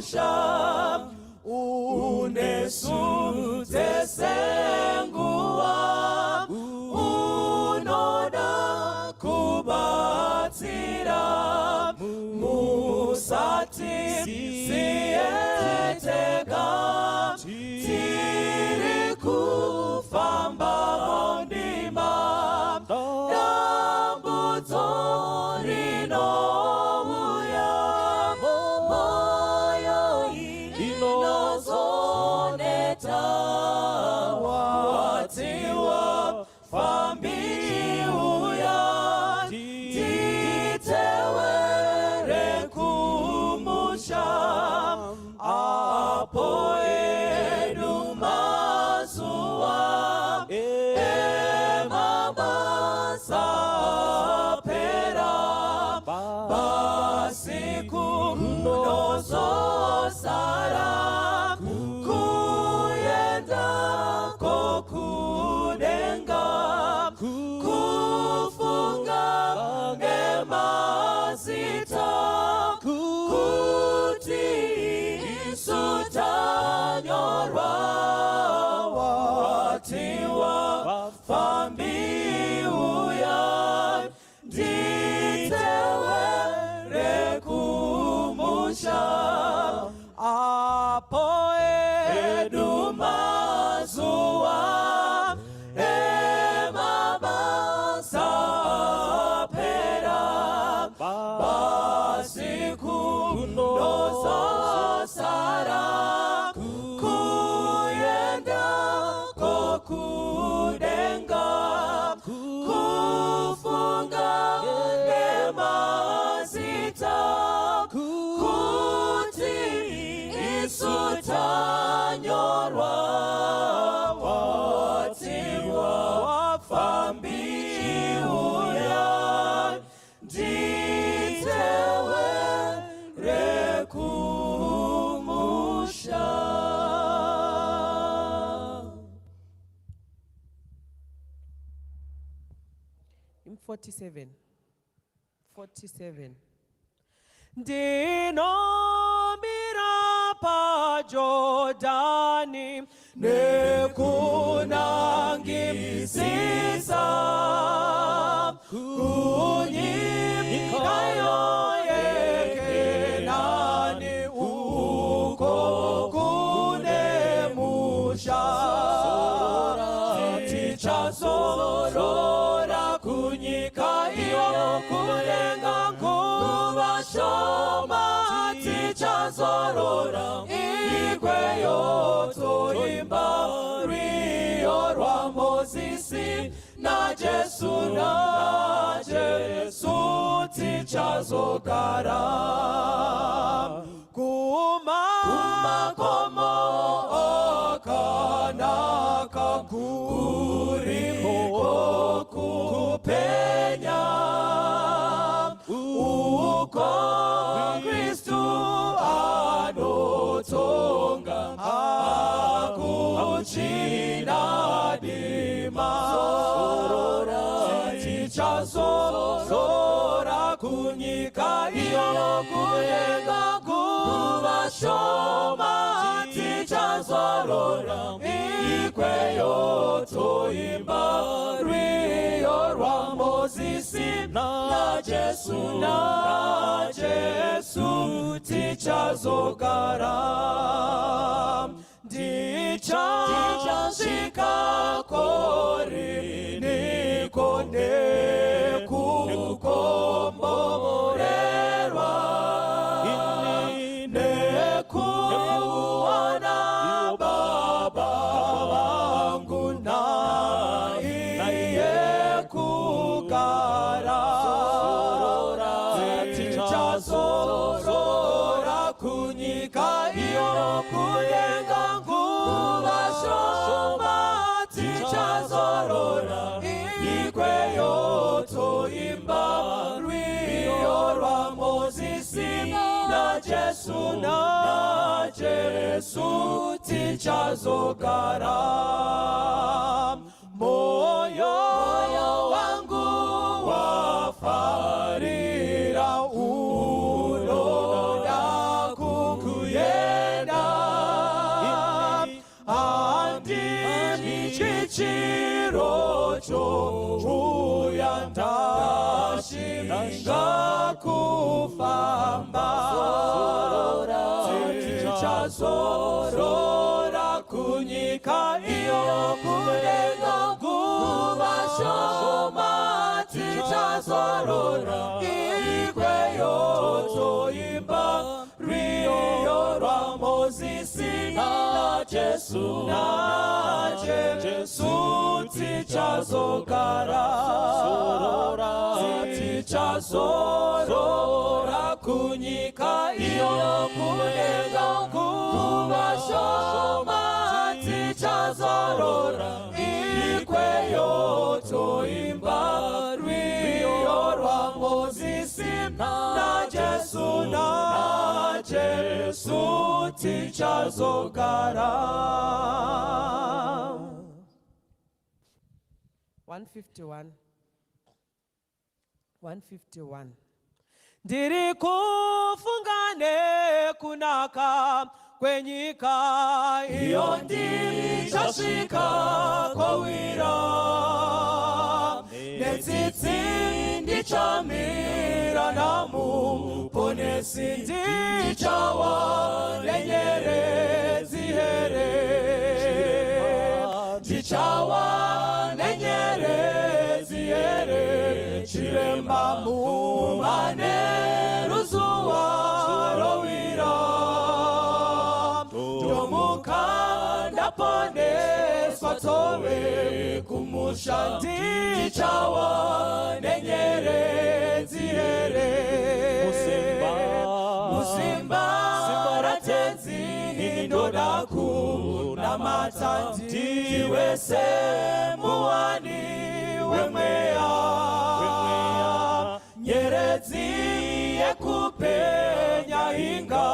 kumusha unesute sengua unoda kubatira musati sietega tiri kufamba ondima dambutorino uya moyo inozoneta watiwa fambi uya titewere kumusha apo edumazua emabasa pera basiku nozo sara kuyenda kokudenga kufunga ngemazita kuti sutanyorwa watiwa fambi uya nditewere kumusha apo edumazua emabasa pera basiku nozo sara kuyenda kokudenga kufunga ngemazita kuti isutanyorwa watiwa wafambi uya nditewere kumusha. In 47 Dino Mbira pa Jordani nekunangisisa kunyikayo yekenani uko kunemusha tichazorora kunyika iyo kulenga kubashoma tichazorora ikweyo toimba rio rwa Mozisi na Jesu tichazogara kumakomo akanaka kuriko kupenya uko Kristu anotonga akuchina dima tichazorora kunyika iyo kuyenga kubashoma tichazorora ikweyo toimba rio rwa Mozisi na Jesu tichazogara ndichashika kori nikone kukomborerwa nekuona Baba wangu na iye kugara tichazorora kunyika iyo kuyenga kubashoma tichazorora ikweyo toimba rio rwa Mozisi na Jesu tichazogara moyo wangu wafarira unoda kukuye chirocho uyanda shiminga kufamba tichazorora kunyika iyo kudenga kuvashoma tichazorora ikweyo toimba rio rwa Mozisi na Jesu tichazogara tichazorora kunyika iyo kudenga kuvashoma tichazorora ikweyo toimba rio rwa Mozisi na Jesu tichazogara. 151 ndiri kufungane kunaka kwenyika iyo ndichasvika kwawira netsitsi ndichamira namuponesi ndichawa nenyerezi here ndichawa nenyerezi here chiremba mumane ruzuwa rowira ndomuka ndaponeswa tove kumusha ndichawa nenyerezi here musimba ratenzi ndoda kunamata ndiwese muwani wemweya nyeredzi yekupenya inga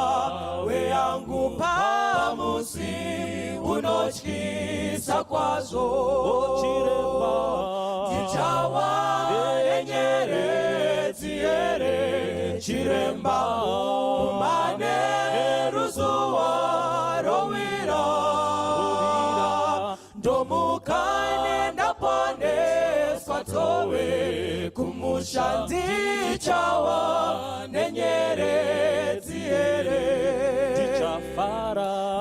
weyangu pamusi unotyisa kwazo tichawa yenyeredzi here chiremba umane ruzuwa rowira ndomukane ndaponeswa towe kumusha ndichawa nenyerezi here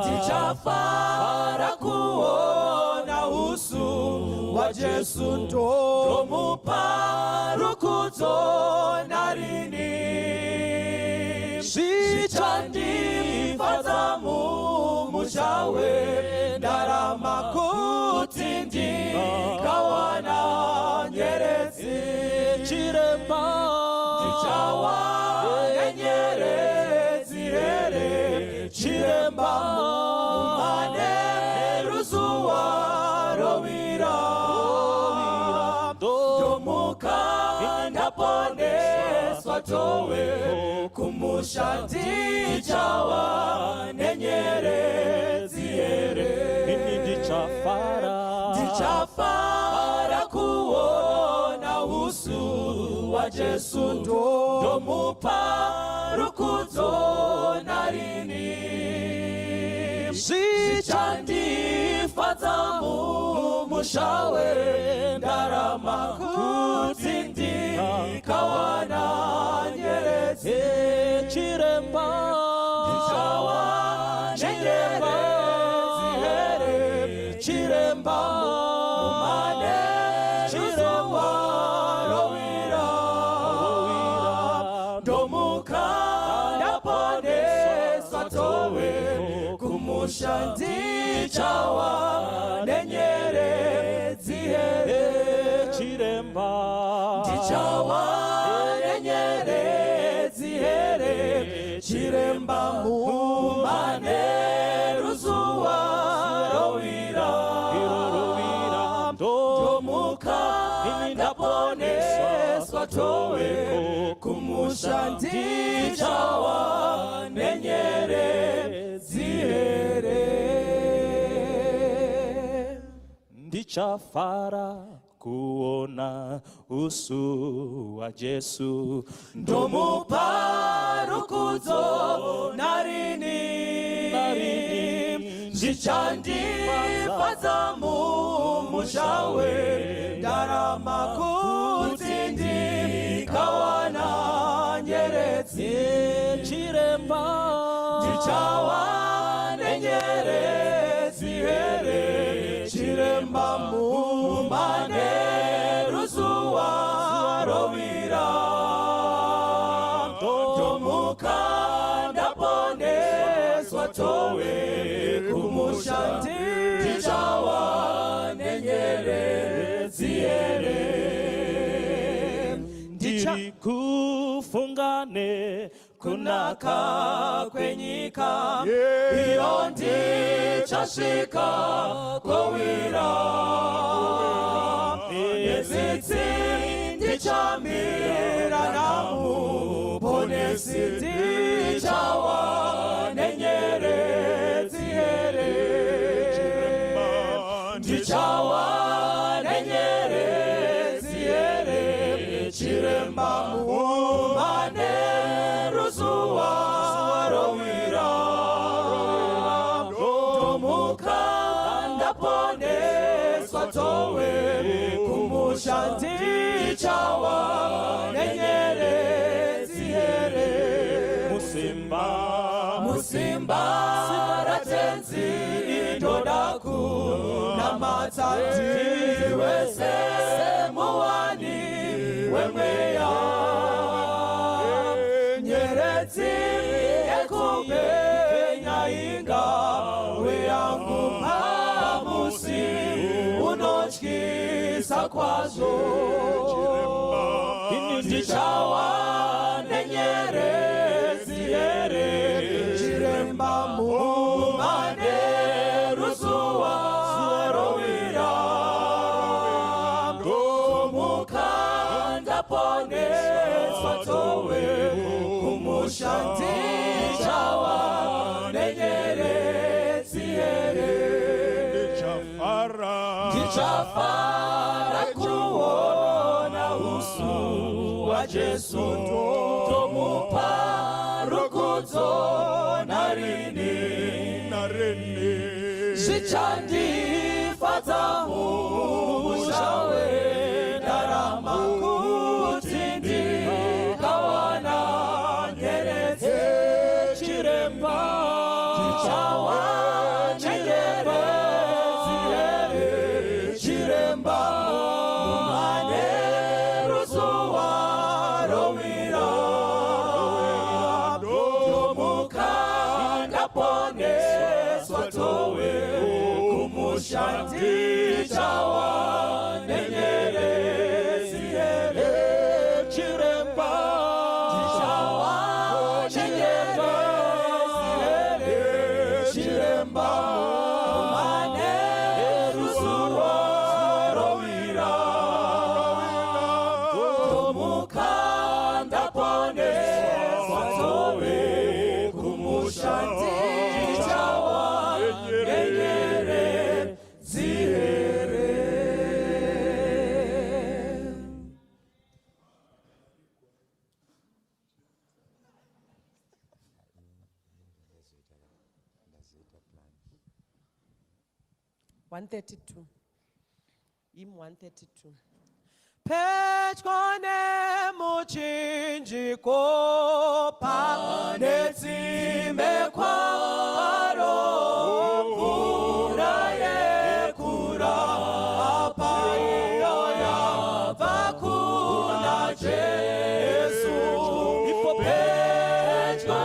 ndichafara kuona usu wa Jesu ndomupa rukudzo narini zvichandifadza mumushawe ndarama kuti ndikawana nyeredzi chiremba ndichawa nenyeredzi here chiremba umane ruzuwa rowira ndomuka ndaponeswa towe kumusha ndichawa nenyerezi here ndichafara kuona usu wa Jesu ndomupa rukudzo narini zvichandifadza mumushawe ndarama kuti ndikawana nyeredzi chiremba ndichawa nenyerezi here chiremba umane ruzuwa rowira ndomuka ndaponeswa towe kumusha ndichawa nenyerezi here chiremba ndichawa nenyerezi here chiremba umane ruzuwa rowira ndomuka ndaponeswa towe kumusha ndichawa nenyerezi here ndichafara kuona usu wa Jesu ndomupa rukudzo narini zichandifadza mumusha wendarama kuti ndikawana nyeredzi chiremba ndichawa nenyeredzi here chiremba mumane ruzuwa rovira ndomuka ndaponeswa towe kumusha ndichawa nenyeredzi here kufungane kunaka kwenyika iyo ndichasvika kowira netsitsi ndichamira namuponesi ndichawa nenyeredzi here ndichawa nenyeredzi here chiremba mumane ruzuwa rovira ndomuka ndaponeswa towe kumusha ndichawa nenyeredzi here musimba ratenzi ndoda kunamata ndiwese muwani wemweya nyeredzi ekupenya inga weyangu pamusi unotyisa kwazvo ndichawa nenyeredzi here chiremba mumane ruzuwa rovira ndomuka ndaponeswa towe kumusha ndichawa nenyeredzi here ndichafara kuona usu wa Jesu ndomupa rukudzo narini zvichandifadza mumusha wendarama kuti ndikawana nyeredzi chiremba ndichawa nyeredzi here chiremba mumane ruzuwa rovira ndomuka ndaponeswa towe kumusha ndichawa nenyeredzi here chiremba ndichawa nenyeredzi here chiremba mumane ruzuwa rovira ndomuka ndaponeswa towe kumusha ndichawa nenyeredzi here. Hymn 132. Pedyo nemuchinjiko panetsime kwaro mvura yekura apa iyo yabva kuna Jesu ipo pedyo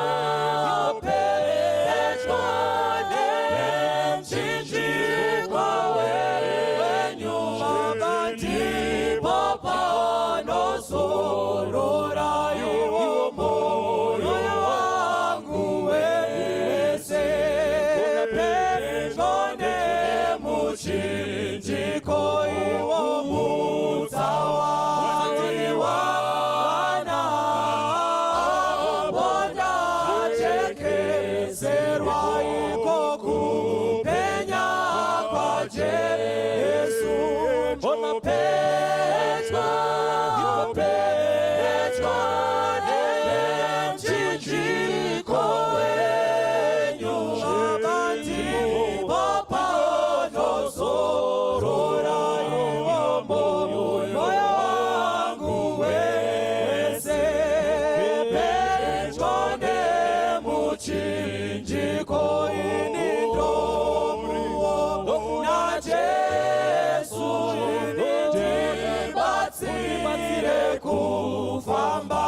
nemuchinjiko wenyu ndipo panozorora iwo moyo wangu muchinjiko ini ndomuwo naJesu ini ndibatsire kufamba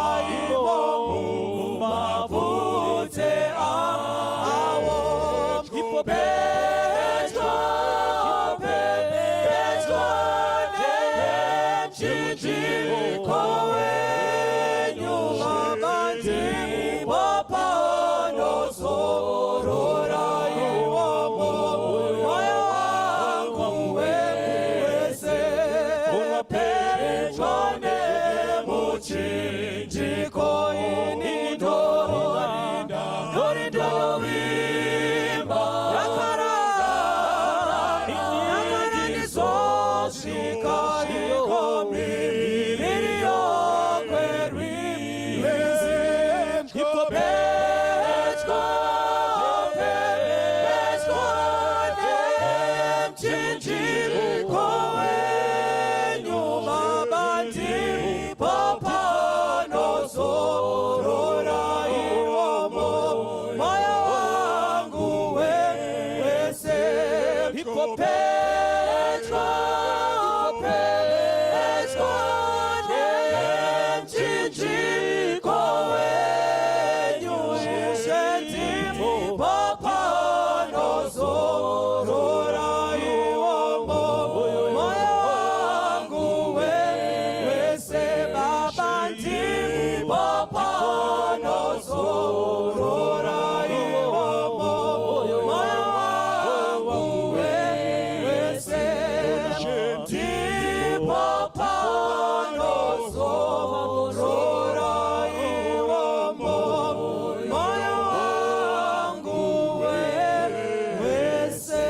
imo mumabvute awo pedyo nemchinjiko wenyu ndipo panozorora iwomo moyo wangu wese pedyo nemuchinjiko ini ndorindorovimba yakara miriyo kwerwizi pedyo nemchinjiko wenyu ndipo panozorora iwomo moyo wangu wese pedyo nemchinjiko wenyu ndipo panozorora iwomo moyo wangu wese baba ndipo panozorora iwomo moyo wangu wese ndipo panozorora iwomo moyo wangu wese.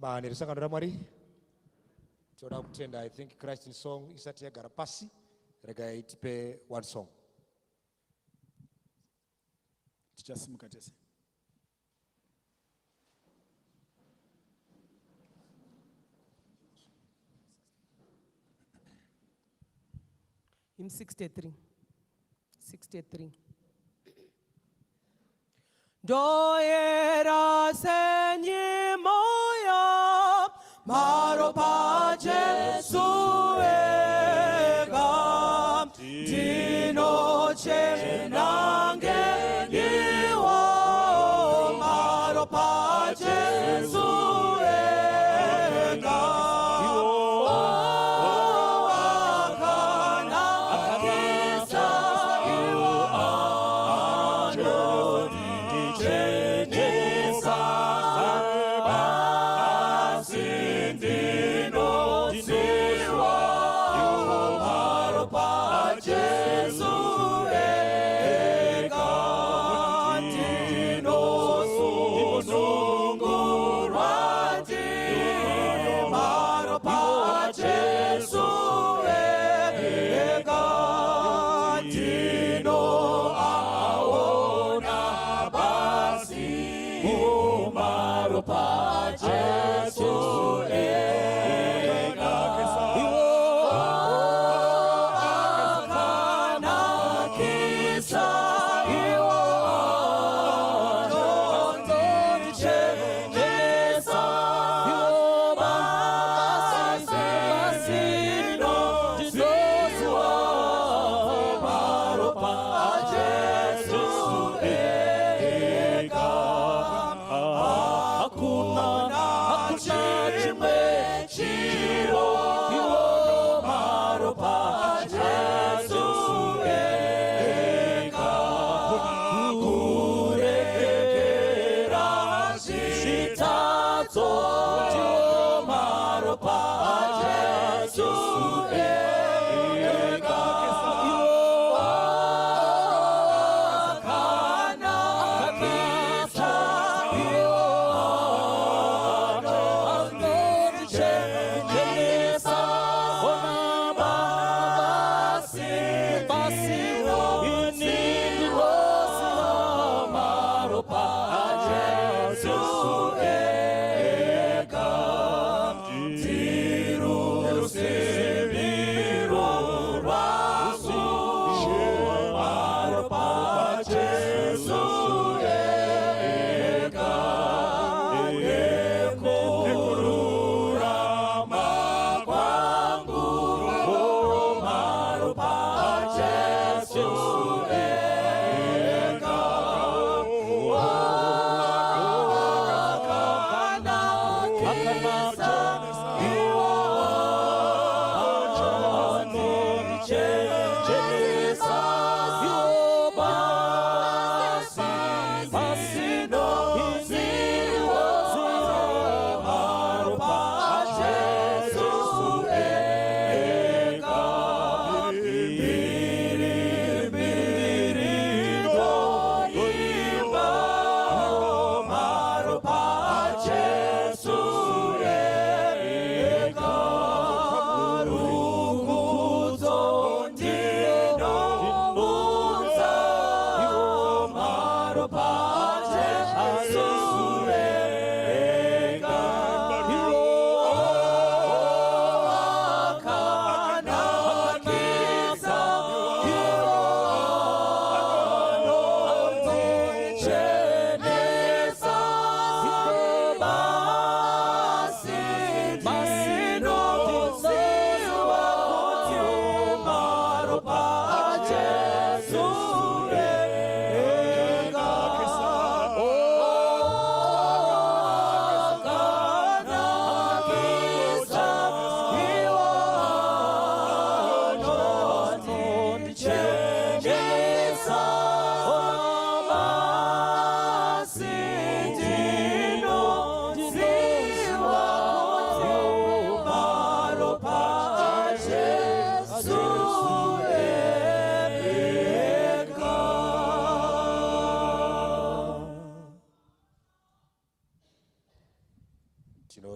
Mani rusangano ramwari toda kutenda. I think Christ in song isati yagara pasi rega itipe one song. Tichasimuka tese. Hymn 63. Doyera senyi moya maro pa Jesu ega dino chenange iwo maro pa Jesu ega Sindino siwa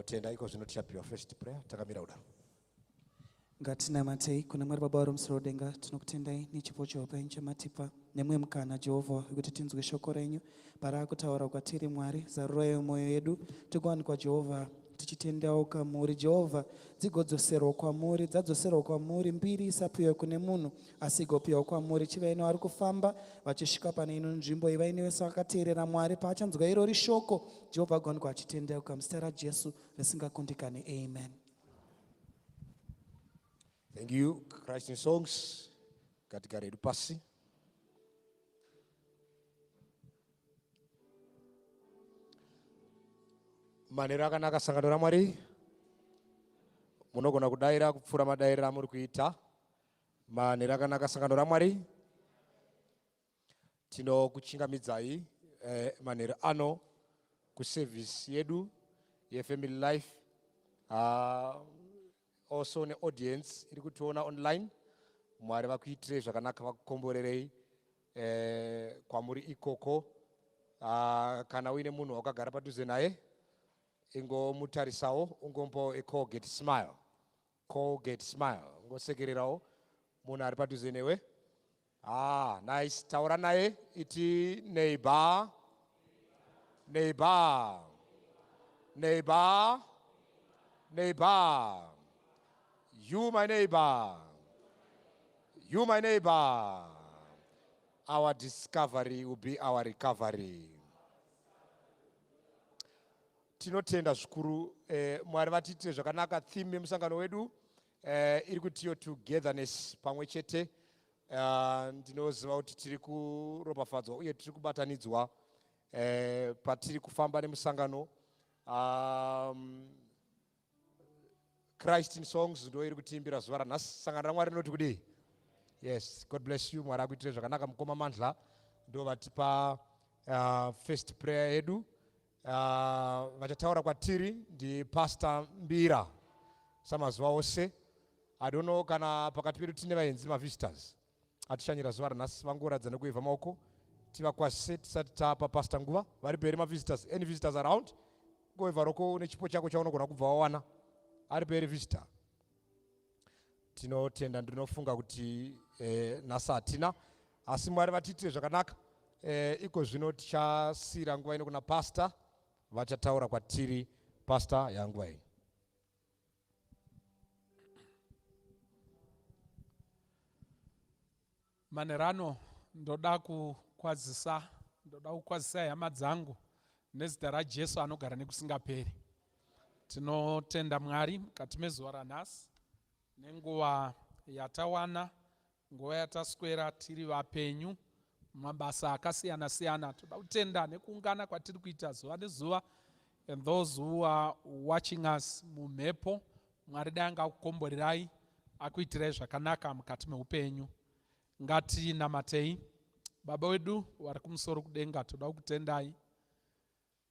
tinotenda iko zvinotichapiwa first prayer takamira kudaro. Ngatinamatei kuna Mwari Baba vari mumusoro denga, tinokutendai nechipo cheupenyu chamatipa nemwe mukana Jehovha wekuti tinzwe shoko renyu para kutaura kwatiri Mwari. Zarurai mwoyo yedu tigowanikwa Jehovha tichitendauka muri Jehovha, dzigodzoserwa kwamuri, dzadzoserwa kwamuri, mbiri isapiwa kune munhu asi igopiwa kwamuri. Chivai nevari kufamba vachisvika pane ino nzvimbo, ivai nevese vakateerera Mwari paachanzwa irori shoko Jehovha agowanikwa achitendauka muzita raJesu risingakundikane. Amen. Thank you. Christ in songs katika redu pasi. Manera akanaka sangano raMwari munogona kudaira kupfura madairiro amuri kuita. Manera akanaka sangano raMwari tinokuchingamidzai manera ano kuservice yedu yeFamily Life, also ne audience iri kutiona online. Mwari vakuitire zvakanaka, vakukomborerei kwamuri ikoko. Kana uine munhu wakagara padhuze naye ingomutarisawo, ungombo Colgate smile, Colgate smile, ungosekererawo munhu ari padhuze newe. Nice. Taura naye iti neighbor, neighbor, neighbor, neighbor. You my neighbor, you my neighbor. Our discovery will be our recovery. Tinotenda zvikuru Mwari vatitire zvakanaka. Theme yemusangano wedu iri kuti togetherness, pamwe chete. Ndinoziva kuti tiri kuropafadzwa uye tiri kubatanidzwa patiri kufamba nemusangano. Christ in songs ndo iri kutiimbira zuva ranhasi. Sangano raMwari rinoti kudii? Yes, God bless you. Mwari akuitire zvakanaka. Mukoma mandla ndo vatipa first prayer yedu. Vachataura kwatiri ndi Pastor Mbira samazuva ose. I don't know kana pakati pedu tine vaenzi mavisitors atichanyira zuva ranhasi vangoradza nekuivha maoko tivakwasise tisati tapa Pastor nguva. Vari peri mavisitors? Any visitors around? Ngoivha roko nechipo chako chaunogona kubva wawana. Ari peri visitor? Tinotenda, ndinofunga kuti nhasi hatina, asi Mwari vatitire zvakanaka. Iko zvino tichasiyira nguva ino kuna pastor vachataura kwatiri. Pastor yanguva iyi. Manerano ndoda kukwazisa hama dzangu nezita raJesu anogara nekusingaperi. Tinotenda Mwari mukati mezuva ranhasi nenguva yatawana, nguva yataswera tiri vapenyu mabasa akasiyana siyana. Toda kutenda nekuungana kwatiri kuita zuva nezuva and those who are watching us mumhepo, Mwari dai angakukomborerai akuitirai zvakanaka mukati meupenyu. Ngatinamatei. Baba wedu vari kumusoro kudenga, toda kukutendai.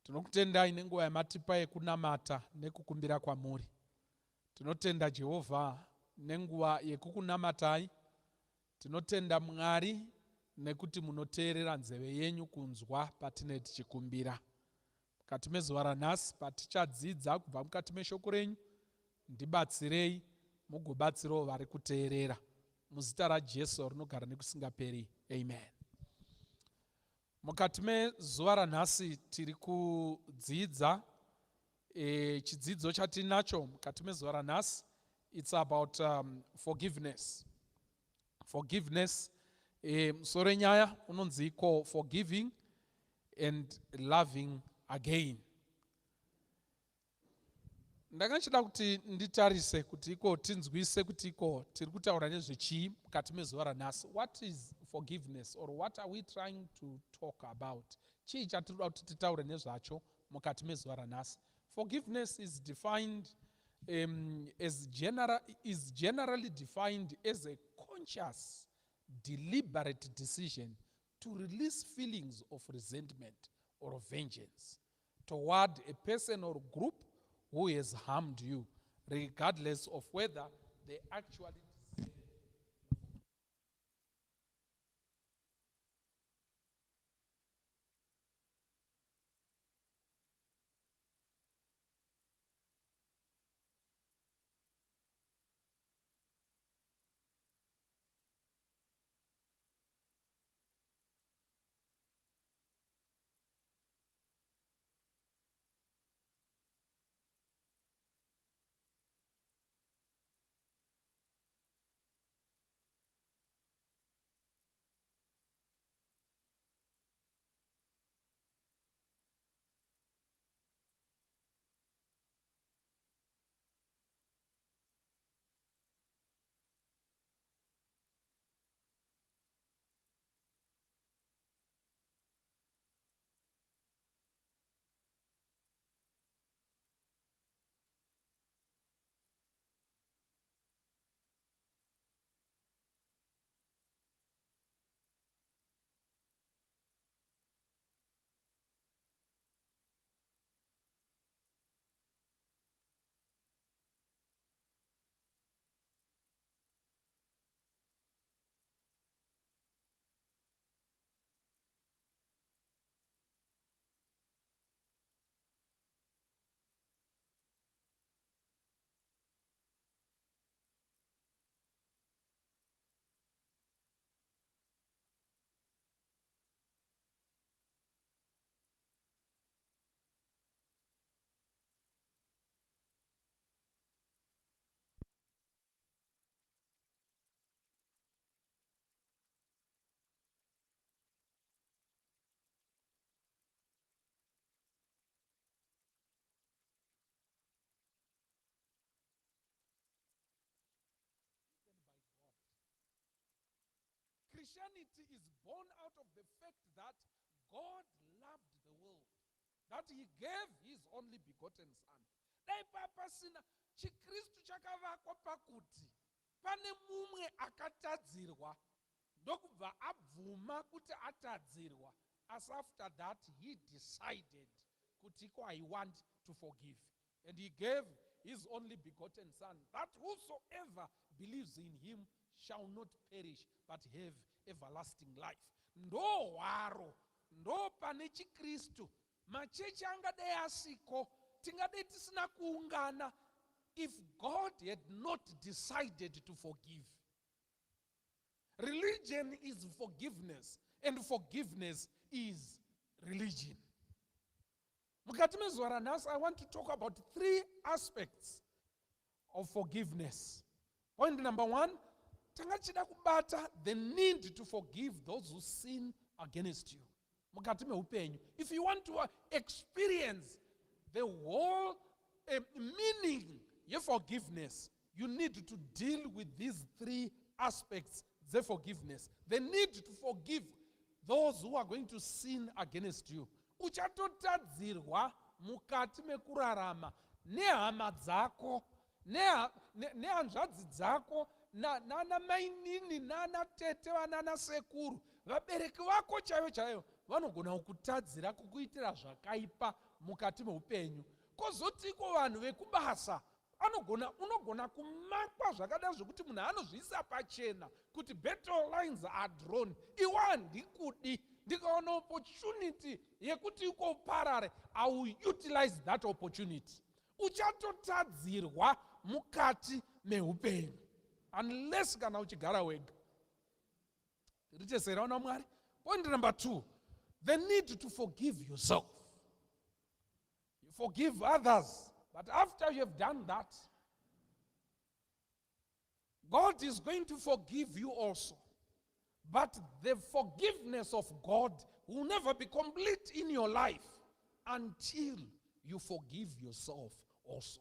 Tinokutendai nenguva yamatipa yekunamata nekukumbira kwamuri. Tinotenda Jehovha nenguva yekukunamatai. Tinotenda Mwari nekuti munoteerera nzeve yenyu kunzwa patinenge tichikumbira. Mukati mezuva ranhasi patichadzidza kubva mukati meshoko renyu, ndibatsirei mugobatsirawo vari kuteerera. Muzita raJesu rinogara nekusingaperi. Amen. Mukati mezuva ranhasi tiri kudzidza chidzidzo chatinacho mukati mezuva ranhasi. It's about forgiveness. Forgiveness. Musoro wenyaya unonzi iko forgiving and loving again. Ndakachida kuti nditarise kuti iko tinzwise kuti iko tiri kutaura nezvechii mukati mezuva ranhasi. What is forgiveness, or what are we trying to talk about? Chii chatinoda kuti titaure nezvacho mukati mezuva ranhasi. Forgiveness is defined is generally defined as a conscious, deliberate decision to release feelings of resentment or vengeance toward a person or group who has harmed you, regardless of whether they actually deserve it. Christianity is born out of the fact that God loved the world, that he gave his only begotten son. Dai papasina chikristu chakavakwa pakuti pane mumwe akatadzirwa ndokubva abvuma kuti atadzirwa, as after that he decided kuti I want to forgive, and he gave his only begotten son, that whosoever believes in him shall not perish but have everlasting life. Ndo hwaro, ndo pane chikristu. Machechi angadai asiko, tingadai tisina kuungana, if God had not decided to forgive. Religion is forgiveness, and forgiveness is religion. Mukati mezuva ranhasi, I want to talk about 3 aspects of forgiveness. Point number 1, tangachida kubata the need to forgive those who sin against you. Mukati meupenyu, if you want to experience the whole meaning of forgiveness, you need to deal with these 3 aspects of forgiveness. The need to forgive those who are going to sin against you. Uchatotadzirwa mukati mekurarama nehama dzako, nehanzvadzi dzako, nana mainini, nana tete, nana sekuru, vabereki vako chaivo chaivo vanogona kukutadzira kukuitira zvakaipa mukati meupenyu. Kozotiko vanhu vekubasa unogona kumakwa zvakada zvokuti munhu anozviisa pachena kuti battle lines are drawn. Iwe handikudi, ndikaona opportunity yekuti iko uparare, I will utilize that opportunity. Uchatotadzirwa mukati meupenyu unless kana uchigara wega. Richeseraona Mwari. Point number 2, the need to forgive yourself. You forgive others, but after you have done that, God is going to forgive you also. But the forgiveness of God will never be complete in your life until you forgive yourself also.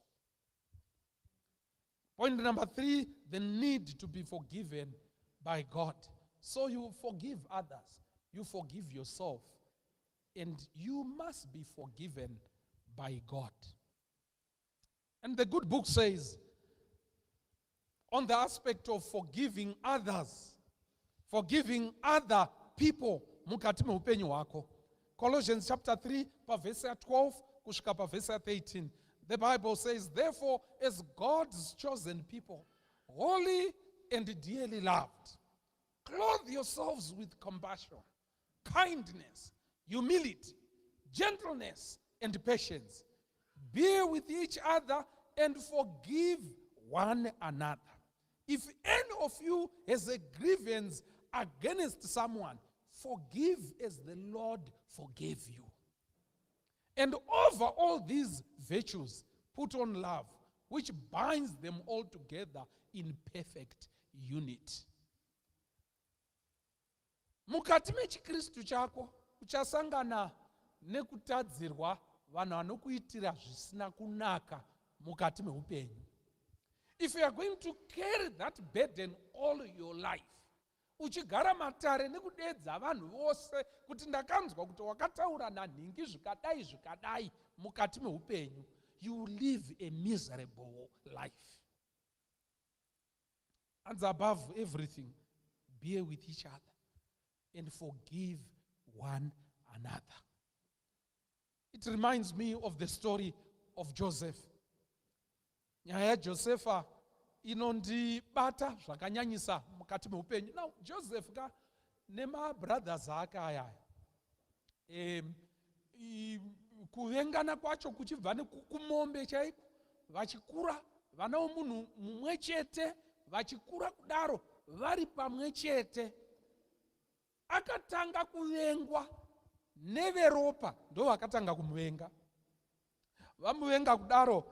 Point number 3, the need to be forgiven by God. So you forgive others, you forgive yourself, and you must be forgiven by God. And the good book says, on the aspect of forgiving others, forgiving other people, mukati meupenyu wako. Colossians chapter 3, verse 12, kusvika verse 13. The Bible says, therefore, as God's chosen people, holy and dearly loved, clothe yourselves with compassion, kindness, humility, gentleness, and patience. Bear with each other and forgive one another. If any of you has a grievance against someone, forgive as the Lord forgave you. And over all these virtues, put on love, which binds them all together in perfect unity. Mukati mechikristu chako uchasangana nekutadzirwa vanhu vanokuitira zvisina kunaka mukati meupenyu. If you are going to carry that burden all your life, uchigara matare nekudedza vanhu vose kuti ndakanzwa kuti wakataura nanhingi zvikadai mukati meupenyu, you will live a miserable life. And above everything, bear with each other and forgive one another. It reminds me of the story of Joseph. Nyaya yaJosefa inondibata zvakanyanyisa mukati meupenyu. Now Joseph ka nemabrothers ake aya, kuvengana kwacho kuchibva kumombe chaiko, vachikura vana vomunhu mumwe chete, vachikura kudaro vari pamwe chete. Akatanga kuvengwa neveropa, ndo vakatanga kumuvenga. Vamuvenga kudaro,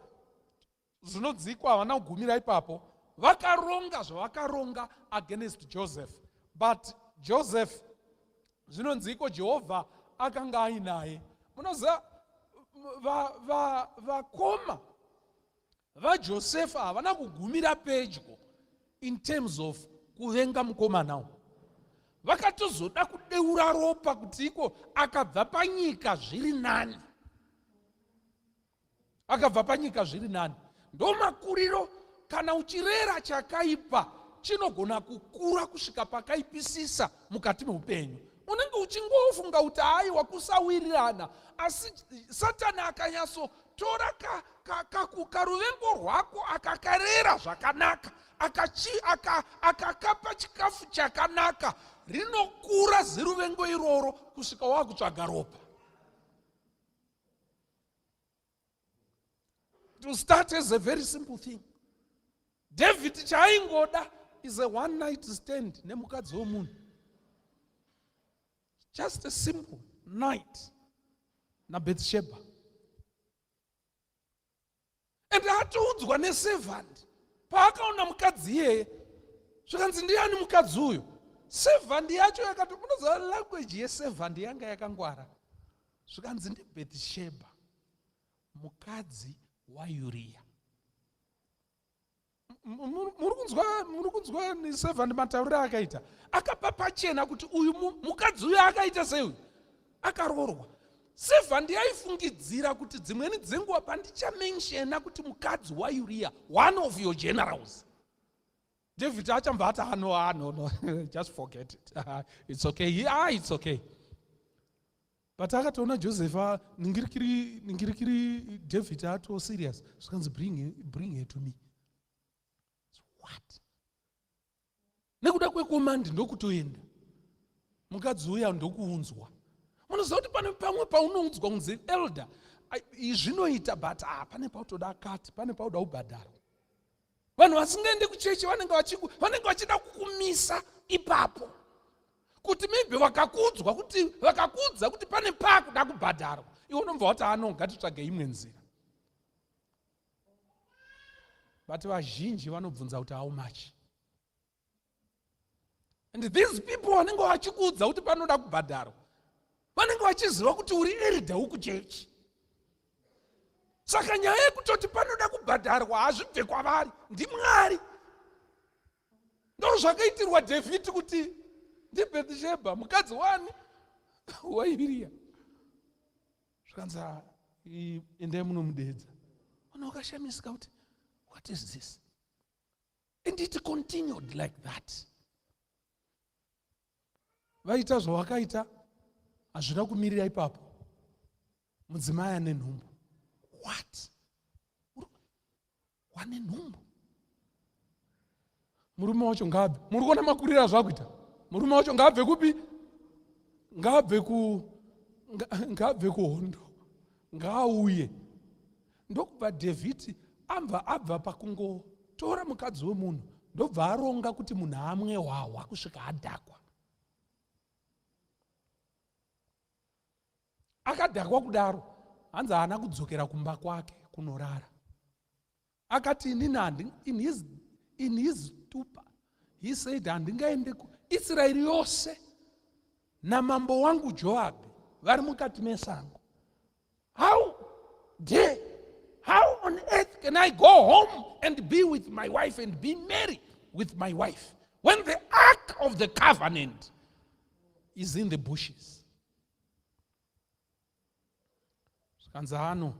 zvinodzikwa havana kugumira ipapo, vakaronga zvavakaronga against Joseph. But Joseph, zvinonziko Jehovha akanga ainaye. Munoziva vakoma vaJosefa havana kugumira pedyo in terms of kuvenga mukomana. Vakatozoda kudeura ropa kuti iko akabva panyika zviri nani. Akabva panyika zviri nani. Ndo makuriro kana uchirera chakaipa chinogona kukura kusvika pakaipisisa mukati meupenyu. Unenge uchingofunga kuti aiwa kusawirirana, asi Satani akanyatsotora karuvengo rwako akakarera zvakanaka, akakapa chikafu chakanaka, rinokura ziruvengo iroro kusvika wakutsvaga ropa. To start as a very simple thing. David chaingoda is a one night stand nemukadzi womunhu. Just a simple night na Bathsheba. And atoudzwa neservant paakaona mukadzi iyeye, zvikanzi ndiani mukadzi uyu? Servant yacho yakati, munoziva language yeservant yanga yakangwara. Zvikanzi ndiBathsheba, mukadzi waUria. Muri kunzwa ni servant matauriro akaita. Akapa pachena kuti uyu mukadzi uyu akaita sei uyu? Akaroorwa. Sevha ndiyaifungidzira kuti dzimweni dzenguva pandichamenshena kuti mukadzi waUria, one of your generals, David achambva ati no, just forget it. It's okay. Yeah, it's okay. But akatoona Joseph ningirikiri David ato serious. So bring her to me. What? Nekuda kwekomandi ndokutoenda. Mukadzi uya ndokuunzwa. Munoziva kuti pane pamwe paunounzwa kunzi elder, zvinoita but pane pautoda kati, pane pauda ubhadharo. Vanhu vasingaende kuchechi vanenge vachida kukumisa ipapo. Kuti maybe vakakudza kuti pane pakuda kubhadharwa. Iwo unomva kuti ngatitsvage imwe nzira. But vazhinji vanobvunza kuti how much? And these people vanenge vachikudza kuti panoda kubhadharwa, vanenge vachiziva kuti uri elder hukuchechi. Saka nyaya yekutoti panoda kubhadharwa hazvibve kwavari, ndiMwari. Ndozvakaitirwa David kuti ndiBhetishebha, mukadzi wani waUria. Zvikanzi endai munomudedza. Vanhu vakashamisika kuti what is this? And it continued like that. Vaita zvavakaita, hazvina kumirira ipapo. Mudzimai ane nhumbu. What? Wane nhumbu? Murume wacho ngaabve. Muri kuona makuriro azvakuita? Murume wacho ngaabve kupi? Ngaabve kuhondo. Ngaauye. Ndokubva David abva pakungotora mukadzi wemunhu, ndobva aronga kuti munhu amwe wawa kusvika adhakwa. Akadhakwa kudaro, hanzi haana kudzokera kumba kwake kunorara. Akati in his stupor, he said, handingaende kuIsraeri yose namambo wangu Joabi vari mukati mesango. How on earth can I go home and be with my wife and be married with my wife when the ark of the covenant is in the bushes? Kanzano,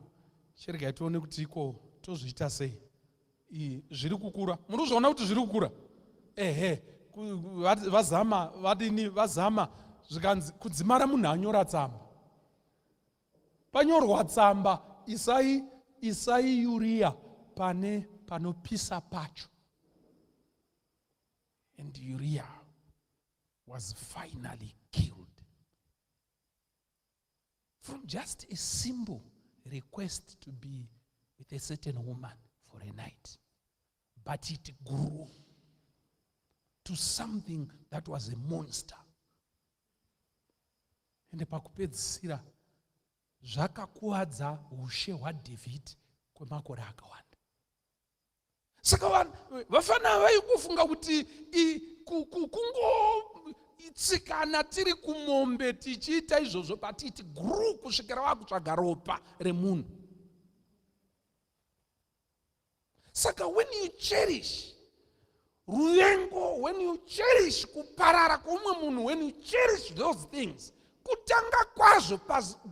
shirika tione kuti iko tozviita sei. Zviri kukura. Muri kuzviona kuti zviri kukura? Vazama zvikanzi kudzimara munhu anyora tsamba. Panyorwa tsamba isai Uria panopisa pacho. And Uria was finally killed. From just a simple request to be with a certain woman for a night. But it grew to something that was a monster. Ende pakupedzisira zvakakuwadza ushe hwaDavid kwemakore akawanda. Saka vanhu vafana vaikufunga kuti itsikana tiri kumombe tichiita izvozvo, but it grew kusvikira vakutsvaga ropa remunhu. Saka when you cherish ruvengo, when you cherish kuparara kwoumwe munhu, when you cherish those things, kutanga kwazvo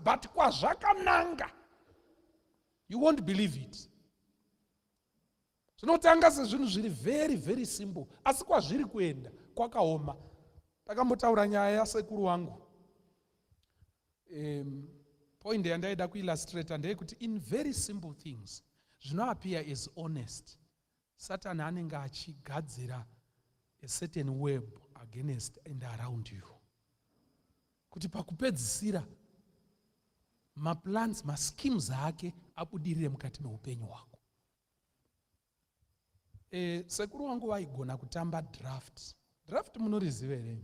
but kwazvakananga, you won't believe it. Zvinotanga sezvinhu zviri very, very simple, asi kwazviri kuenda kwakaoma. Takambotaura nyaya yasekuru wangu. Point yandaida kuillustrate ndeyekuti in very simple things zvinoappear as honest, Satan anenge achigadzira a certain web against and around you. Kuti pakupedzisira maplans, maschemes ake abudirire mukati meupenyu hwako. Sekuru wangu vaigona kutamba draft. Draft munoriziva here?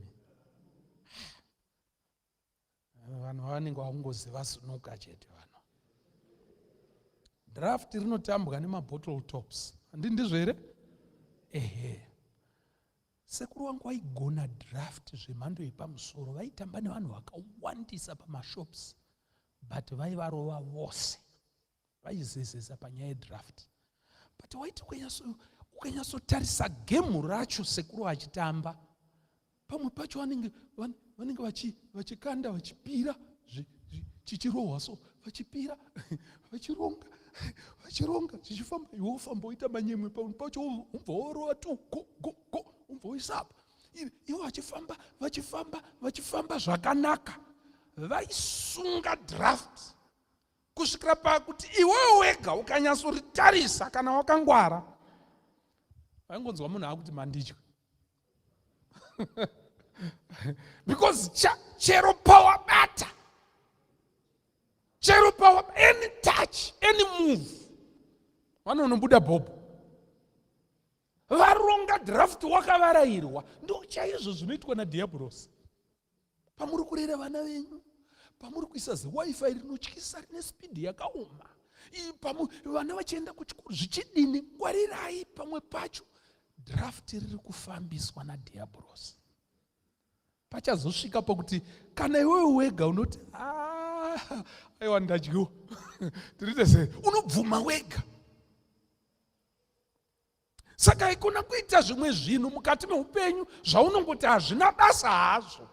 Vanhu vanenge vakungoziva sunuka chete vanhu. Draft rinotambwa nemabottle tops. Ndizvo here? Sekuru wangu vaigona draft zvemhando yepamusoro. Vaitamba nevanhu vakawandisa pamashops, but vaivarova vose. Vaizezesa panyaya yedraft. But waiti ukanyatsotarisa gemu racho sekuru achitamba, pamwe pacho vanenge vachikanda vachipira chichirohwa so vachipira vachironga chichifamba, iwe ufamba uita manyemwe pamwe pacho umbva worova tu go umbva uisapa. Ivo vachifamba zvakanaka, vaisunga draft kusvikira pakuti iwewe wega ukanyasoritarisa kana wakangwara vaingonzwa munhu akuti manditya. Because chero power bata, chero power, any touch, any move, vanonobuda bhobho. Varonga draft wakavarairwa. Ndo chaizvo zvinoitwa nadhiabhurosi. Pamuri kurera vana venyu, pamuri kuisa ziwifi rinotyisa rine spidi yakaoma, vana vachienda kuchikoro zvichidini, ngwarirai pamwe pacho draft riri kufambiswa nadhiabhurosi. Pachazosvika pakuti kana iwewe wega unoti aiwa ndadyiwa tirite sei, unobvuma wega. Saka ikona kuita zvimwe zvinhu mukati meupenyu zvaunongoti hazvina basa hazvo,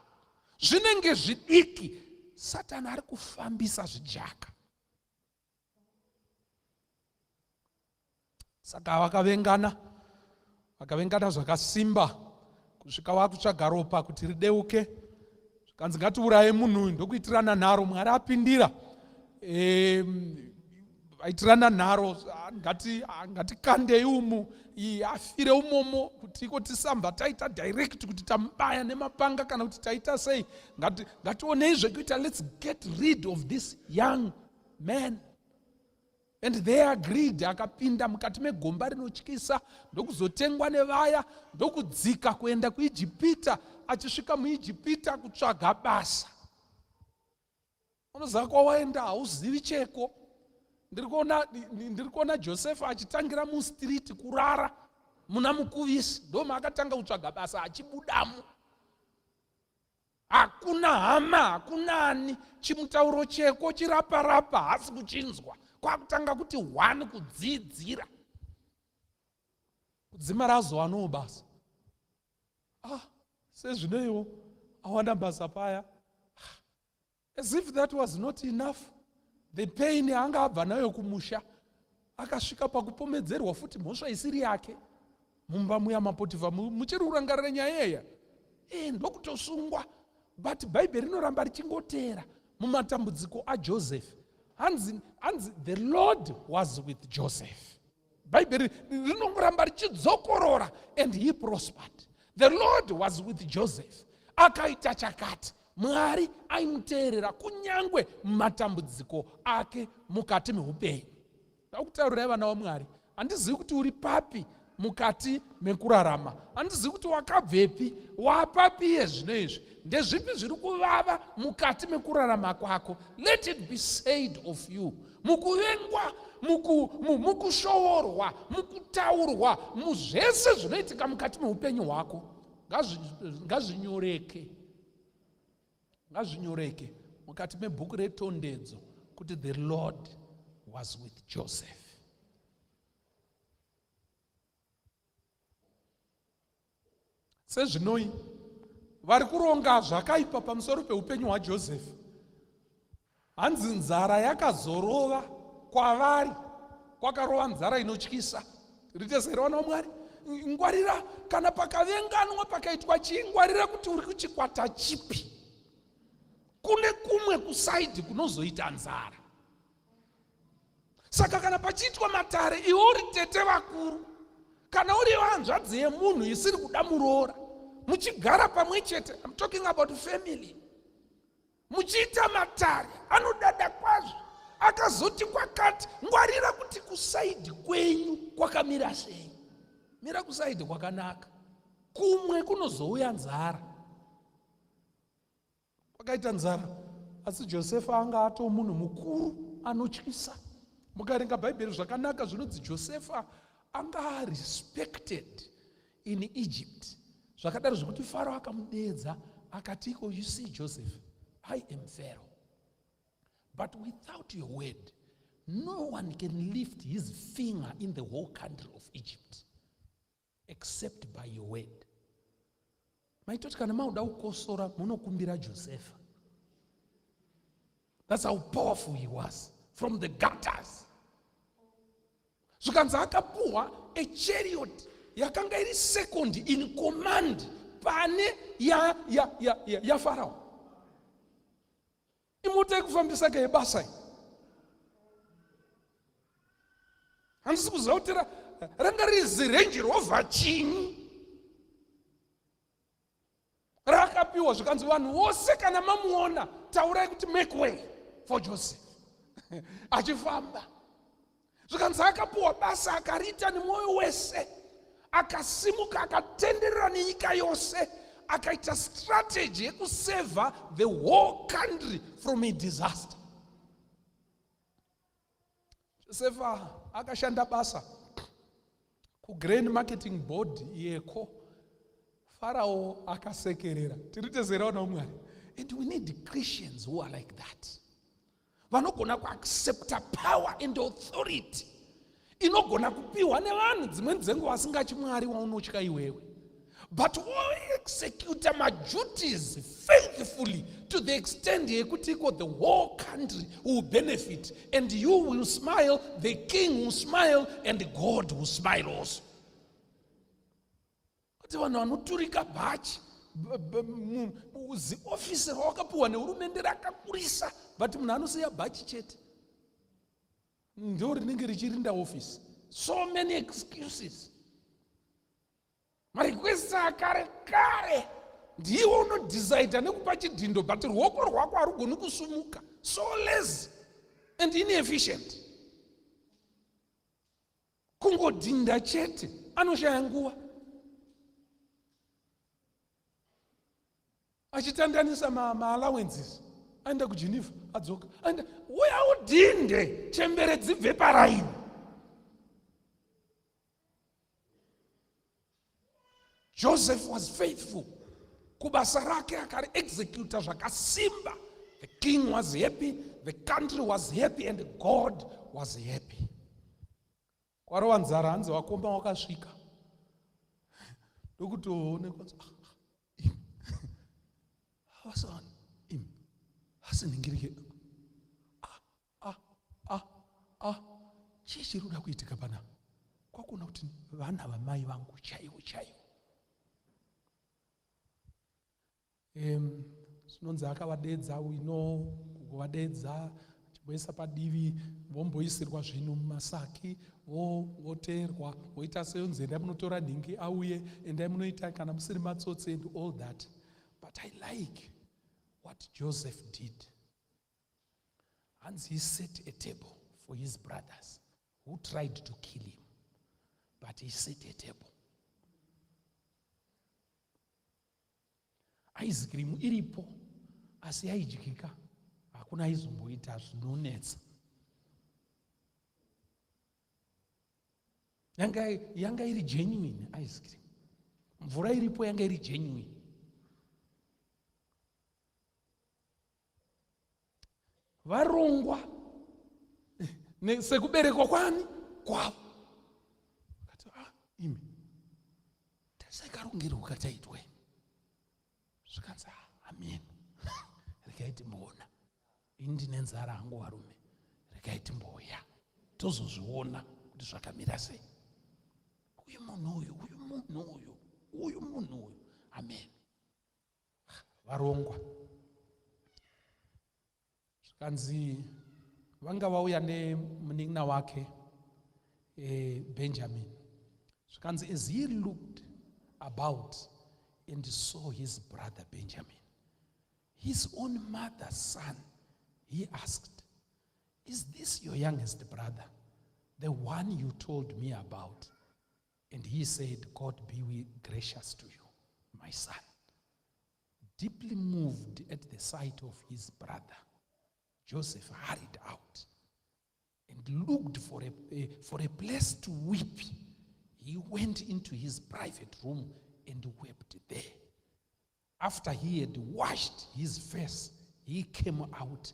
zvinenge zvidiki, Satani ari kufambisa zvijaka. Saka vakavengana zvakasimba kusvika vakutsvaga ropa kuti rideuke. Zvikanzi ngatiuraye munhu ndokuitirana nharo. Mwari apindira, vaitirana nharo, ngatikandei umu afire umomo, kuti iko tisamba taita direct kuti tambaya nemapanga kana kuti taita sei, ngationei zvekuita, let's get rid of this young man. And they agreed. Akapinda mukati megomba rinotyisa, ndokuzotengwa nevaya, ndokudzika kuenda kuIjipita. Achisvika muIjipita kutsvaga basa. Unoziva kwawaenda hauzivi cheko. Ndiri kuona Josefa achitangira mustriti kurara muna mukuvisi, ndoma akatanga kutsvaga basa achibudamo. Hakuna hama, hakuna ani, chimutauro cheko chirapa hasi kuchinzwa. Kwakutanga kuti wani kudzidzira. Kudzima razowanawo basa. Sezvineiwo awana basa paya. As if that was not enough, the pain anga abva nayo kumusha, akasvika pakupomedzerwa futi mhosva isiri yake mumba muya maPotifa. Muchiri kurangarira nyaya iya, ndokutosungwa. But Bhaibheri rinoramba richingotera mumatambudziko aJoseph. Hanzi the Lord was with Joseph. Bhaibheri rinongoramba richidzokorora, and he prospered. The Lord was with Joseph. Akaita chakati. Mwari aimuteerera kunyangwe mumatambudziko ake mukati meupenyu. Ndakutaurirai vana vaMwari, handizivi kuti uri papi mukati mekurarama, handizivi kuti wakabvepi, wapapiye zvino izvi, ndezvipi zviri kuvava mukati mekurarama kwako. Let it be said of you, mukuvengwa, mukushoorwa, mukutaurwa, muzvese zvinoitika mukati meupenyu hwako, ngazvinyoreke mukati mebhuku retondedzo kuti the Lord was with Joseph. Sezvinoi vari kuronga zvakaipa pamusoro peupenyu hwaJoseph. Hanzi nzara yakazorova kwavari, kwakarova nzara inotyisa. Ritesera vana vaMwari, ngwarira kana pakavenganwa pakaitwa chii, ngwarira kuti uri kuchikwata chipi. Kune kumwe kusaidi kunozoita nzara. Saka kana pachiitwa matare, iwe uri tete vakuru, kana uri hanzvadzi yemunhu isiri kuda muroora, muchigara pamwe chete, I'm talking about family, muchiita matare, anodada kwazvo, akazoti kwakati, ngwarira kuti kusaidi kwenyu kwakamira sei. Mira kusaidi kwakanaka, kumwe kunozouya nzara. Kwakaita nzara, asi Josefa anga ato munhu mukuru anotyisa. Mukarenga Bhaibheri zvakanaka zvinonzi Josefa anga respected in Egypt. Zvakadaro zvekuti Pharaoh akamudeedza akati, you see Joseph, I am Pharaoh, but without your word no one can lift his finger in the whole country of Egypt except by your word. Maitoti kana mauda kukosora munokumbira Josefa. That's how powerful he was, from the gutters. Zvikanzi akapuhwa a chariot yakanga iri second in command pane ya Pharaoh. Imota yekufambisa ke yebasa. Handisi kuziva kuti ranga riri Range Rover chinyi. Rakapiwa zvikanzi vanhu vose kana mamuona taurai kuti make way for Joseph. Achifamba. Zvikanzi akapuwa basa akariita nemwoyo wese. Akasimuka akatenderera nenyika yose. Akaita strategy yekuseva the whole country from a disaster. Joseph akashanda basa ku Grand Marketing Board yeko. Pharaoh akasekerera. Tiritezera na Mwari. And we need Christians who are like that. Vanogona ku accept power and authority. Inogona kupiwa nevanhu dzimweni dzenguva vasingachi Mwari waunotya iwewe. But we execute my duties faithfully to the extent yekuti the whole country will benefit, and you will smile, the king will smile, and God will smile also. Kuti vanhu vanoturika bhachi officer wakapuwa nehurumende rakakurisa, but munhu anosiya bhachi chete ndio rinenge richirinda office. So many excuses. Marequest akare kare ndiwo unodecide nekupa chidhindo, but ruoko rwako harugoni kusumuka. So lazy and inefficient. Kungodhinda chete, anoshaya nguva. Achitandanisa ma-allowances. Aenda kuGeneva, adzoka. Aenda, uya udhinde, chembere dzibve paraini. Joseph was faithful. Kubasa rake akari executa zvakasimba. The king was happy, the country was happy, and God was happy. Kwarova nzara hanzi wakomba wakasvika. Ndokutoone kwanza. Hawasan im. Hasiningirike. Chii chiruda kuitika pana? Kwakuna kuti vana vamai vangu chaiwo. Sinonzi akavadedza kuvadedza chiboisa padivi vomboisirwa zvinhu mumasaki voteerwa voita seunzi endai munotora nhingi auye endai munoita kana musiri matsotsi and all that. But I like what Joseph did. And he set a table for his brothers who tried to kill him, but he set a table. Ice cream iripo asi yaijikika, hakuna izomboita zvinonetsa. Yanga iri genuine ice cream. Mvura iripo yanga iri genuine. Varongwa sekuberekwa kwani kwavo. Kati imi tasakarongerwa kataitwa. Zvikanzi amen. Rekaiti mboona. Indine nzara hangu varume. Rekaiti mboya. Tozozviona kuti zvakamira sei. Uyu munhu uyu. Amen. Varongwa. Zvikanzi vanga vauya nemunin'ina wake Benjamin. Zvikanzi as he looked about and saw his brother Benjamin, his own mother's son, he asked, "Is this your youngest brother, the one you told me about?" And he said, "God be gracious to you, my son." Deeply moved at the sight of his brother, Joseph hurried out and looked for a place to weep. He went into his private room and wept there. After he had washed his face, he came out,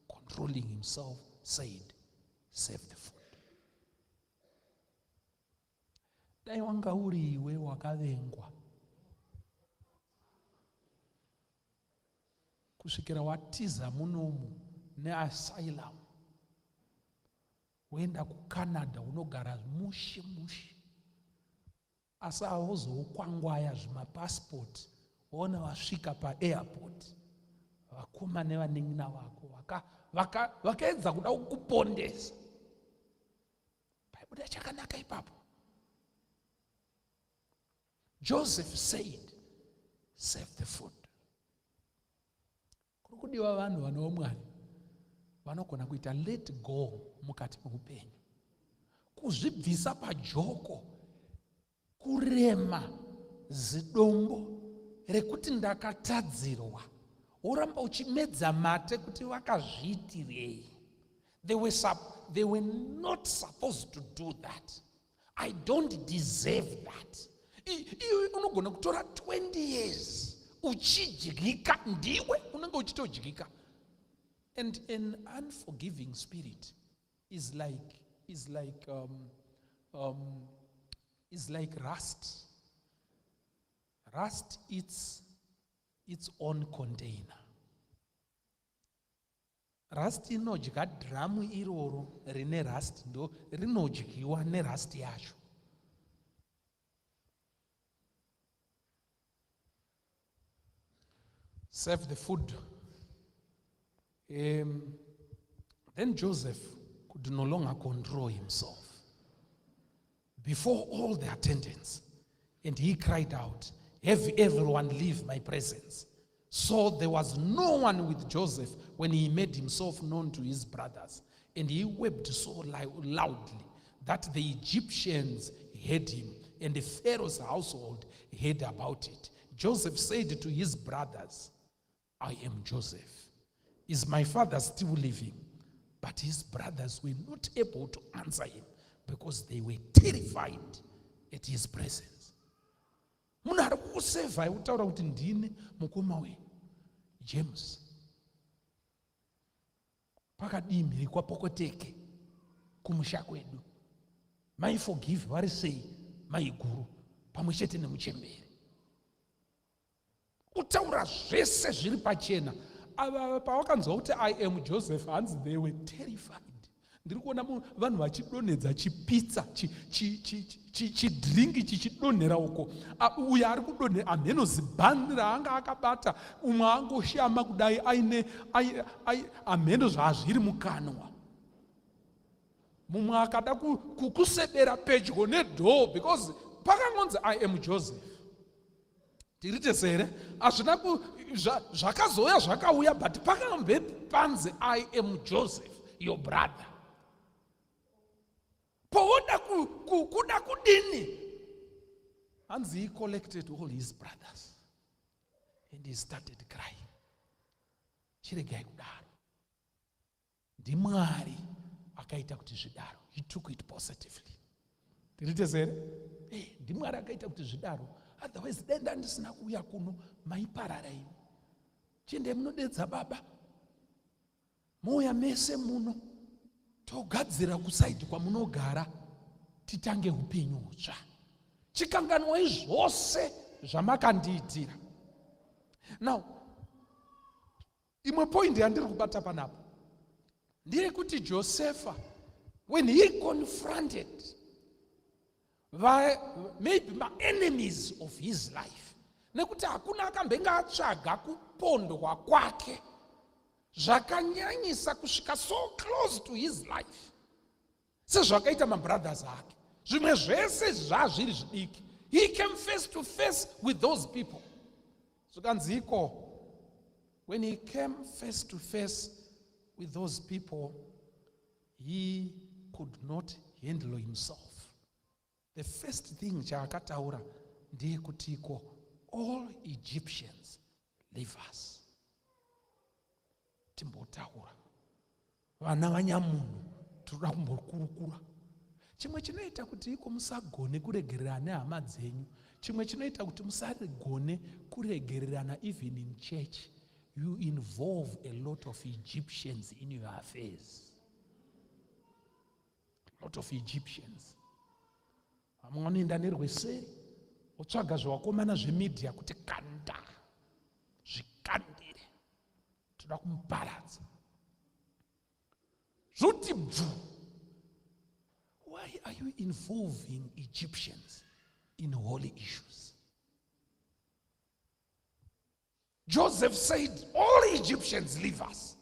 controlling himself, said, "Save the food." Dai wanga uri iwe wakavengwa. Kusvikira watiza munomu neasylum. Woenda kuCanada unogara mushe. Asi hauzokwangwaya zvimapasipoti, woona wasvika paairport, vakoma nevanen'ina vako vakaedza kuda kukupondesa. Baibuda chakanaka ipapo. Joseph said, save the food. Kuri kudiwa vanhu vano Mwari vanogona kuita let go mukati muupenyu, kuzvibvisa pajoko, kurema zidombo rekuti ndakatadzirwa, woramba uchimedza mate kuti vakazviitirei. They were not supposed to do that. I don't deserve that. Unogona kutora 20 years uchidyika, ndiwe unenge uchitodyika. And an unforgiving spirit is like rust. Rust eats its own container. Rust inodya dramu iroro rine rust, ndo rinodyiwa nerust yacho. Save the food. Then Joseph could no longer control himself before all the attendants, and he cried out, "Have everyone leave my presence." So there was no one with Joseph when he made himself known to his brothers, and he wept so loudly that the Egyptians heard him, and the Pharaoh's household heard about it. Joseph said to his brothers, "I am Joseph. Is my father still living?" But his brothers were not able to answer him because they were terrified at his presence. Munhu ari kukusevha utaura kuti ndine mukoma wenyu James. Pakadimhiri kwapokoteke kumusha kwedu. Maiforgive vari sei maiguru pamwe chete nemuchemberi. Utaura zvese zviri pachena. Pawakanzwa kuti I am Joseph, hanzi they were terrified. Ndiri kuona vanhu vachidonhedza chipitsa, chidringi chichidonhera uko. Uyo ari kudonhera amheno zibhandi raanga akabata, umwe angoshama kudai aine amheno zvazviri mukanwa. Mumwe akada kukusebera pedyo nedoo because pakangonzi I am Joseph. Tirite sere, azvina zvakazoya zvakauya, but pakambe panzi I am Joseph, your brother. Powoda kuda kudini. And he collected all his brothers and he started crying. Chiregai kudaro. Ndimwari akaita kuti zvidaro. He took it positively. Tirite sere? Ndimwari akaita kuti zvidaro. Otherwise, denda ndisina kuuya kuno maiparara ino. Chinde munodedza baba. Mouya mese muno. Togadzira kusaidi kwamunogara. Titange upenyu hutsva. Chikanganwa zvose zvamakandiitira. Now, imwe point yandiri kubata panapo ndire kuti Josepha, when he confronted maybe my enemies of his life, nekuti hakuna akambenga atsvaga kupondwa kwake zvakanyanyisa kusvika so close to his life sezvakaita mabrothers ake. Zvimwe zvese zvazviri zvidiki. He came face to face with those people. Zvikanziko, when he came face to face with those people, he could not handle himself. The first thing chaakataura ndiye kutiko, all Egyptians leave us. Timbotaura vana vanyamunhu toda kumbokurukura. Chimwe chinoita kuti iko musagone kuregererana nehama dzenyu, chimwe chinoita kuti musagone kuregererana even in church, you involve a lot of Egyptians in your affairs. A lot of Egyptians. Amwanoenda nerweseri otsvaga zvawakomana zvemedia kuti kanda zvikandire, toda kumuparadza. Zoti bvu. Why are you involving Egyptians in holy issues? Joseph said, all Egyptians leave us.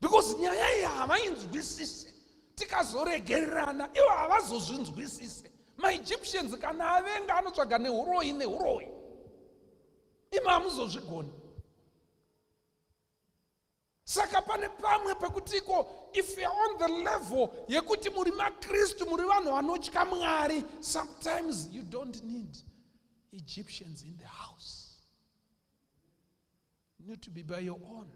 Because nyaya iyi havainzwisise. Tikazoregererana, ivo havazozvinzwisise. Ma-Egyptians kana avenga anotsvaga nehuroi. Ima hamuzozvigoni. Saka pane pamwe pekutiko, if you're on the level yekuti muri maKristu, muri vanhu vanotya Mwari, sometimes you don't need Egyptians in the house. You need to be by your own.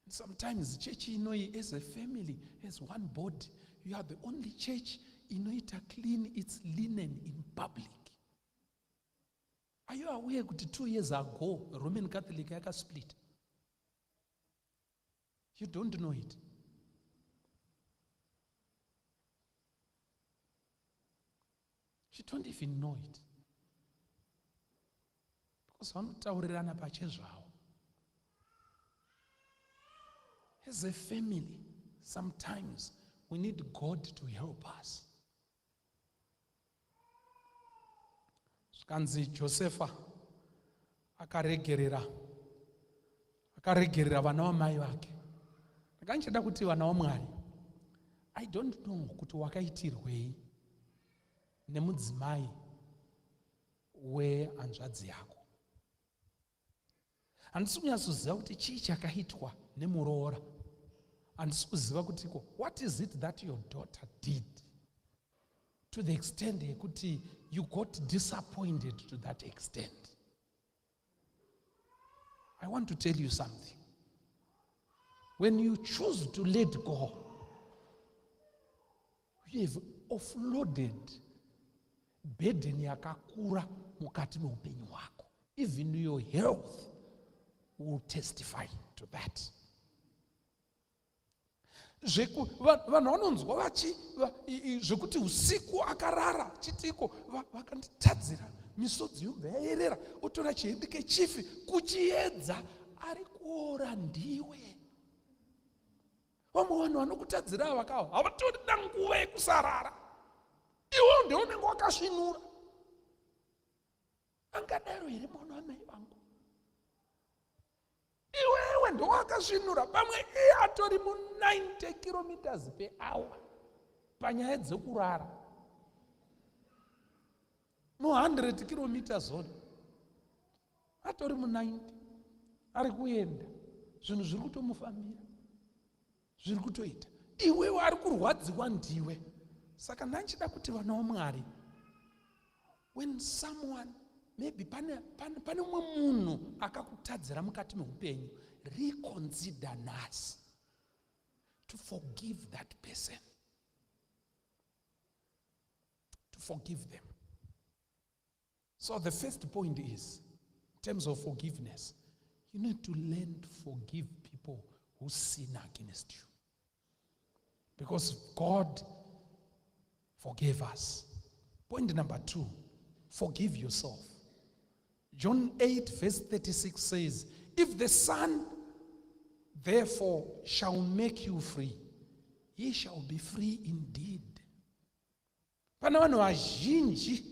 And sometimes church as a family, as one body, you are the only church it clean its linen in public. Are you aware that 2 years ago, Roman Catholic split? You don't know it. You don't even know it. Because vanotaurirana pachezvavo. As a family, sometimes we need God to help us. Kanzi Josepha akaregerera vana vamai vake. Ndakanchida kuti vana vaMwari, I don't know kuti wakaitirwei nemudzimai wehanzvadzi yako. Handisi kunyatsoziva kuti chii chakaitwa nemuroora. Handisi kuziva kuti what is it that your daughter did to the extent yekuti you got disappointed to that extent. I want to tell you something. When you choose to let go, you have offloaded burden yakakura mukati meupenyu hwako. Even your health will testify to that. Vanhu vanonzwa zvekuti usiku akarara chitiko vakanditadzira misodzi yobva yaerera otora chihembeke chifi kuchiedza ari kuora ndiwe. Vamwe vanhu vanokutadzira vakavo havatorina nguva yekusarara, iwe ndiwe unenge wakasvinura. Angadaro here mwana wamai vangu? Iwewe ndo wakasvinura, pamwe iye atori mu 90 kilometers per hour panyaya dzekurara, mu 100 kilometers zone atori mu 90 ari kuenda, zvinhu zviri kutomufambira, zviri kutoita. Iwewe ari kurwadziwa ndiwe. Saka ndanchida kuti vana vaMwari, when someone maybe pane umwe munhu akakutadzira mukati meupenyu, reconsider us to forgive that person, to forgive them. So the first point is, in terms of forgiveness, you need to learn to forgive people who sin against you, because God forgave us. Point number 2, forgive yourself. John 8 verse 36 says, if the Son therefore shall make you free, ye shall be free indeed. Pana vanhu vazhinji,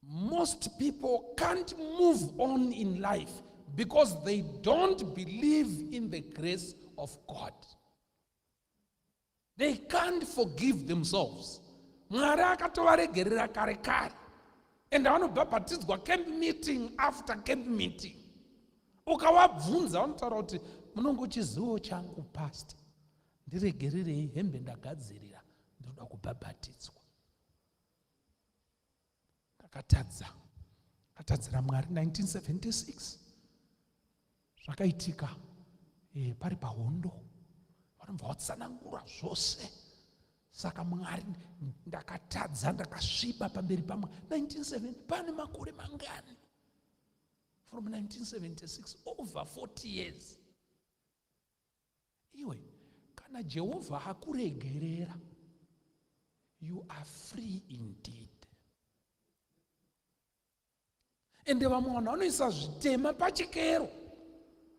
most people can't move on in life because they don't believe in the grace of God. They can't forgive themselves. Mwari akatovaregerera kare kare. And vanobhabhatidzwa camp meeting after camp meeting. Ukavabvunza vanotaura kuti munongochizivo changu pastor, ndiregererei hembe ndagadzirira, ndinoda kubhabhatidzwa. Ndakatadzira Mwari 1976. Zvakaitika pari pahondo, vanobva vatsanangura zvose. Saka Mwari ndakatadza, ndakasviba pamberi pamwe. 1970 pane makore mangani? From 1976, over 40 years. Iwe, kana Jehovah hakuregerera, you are free indeed. Ende vamwe vanhu vanoisa zvitema pachikero.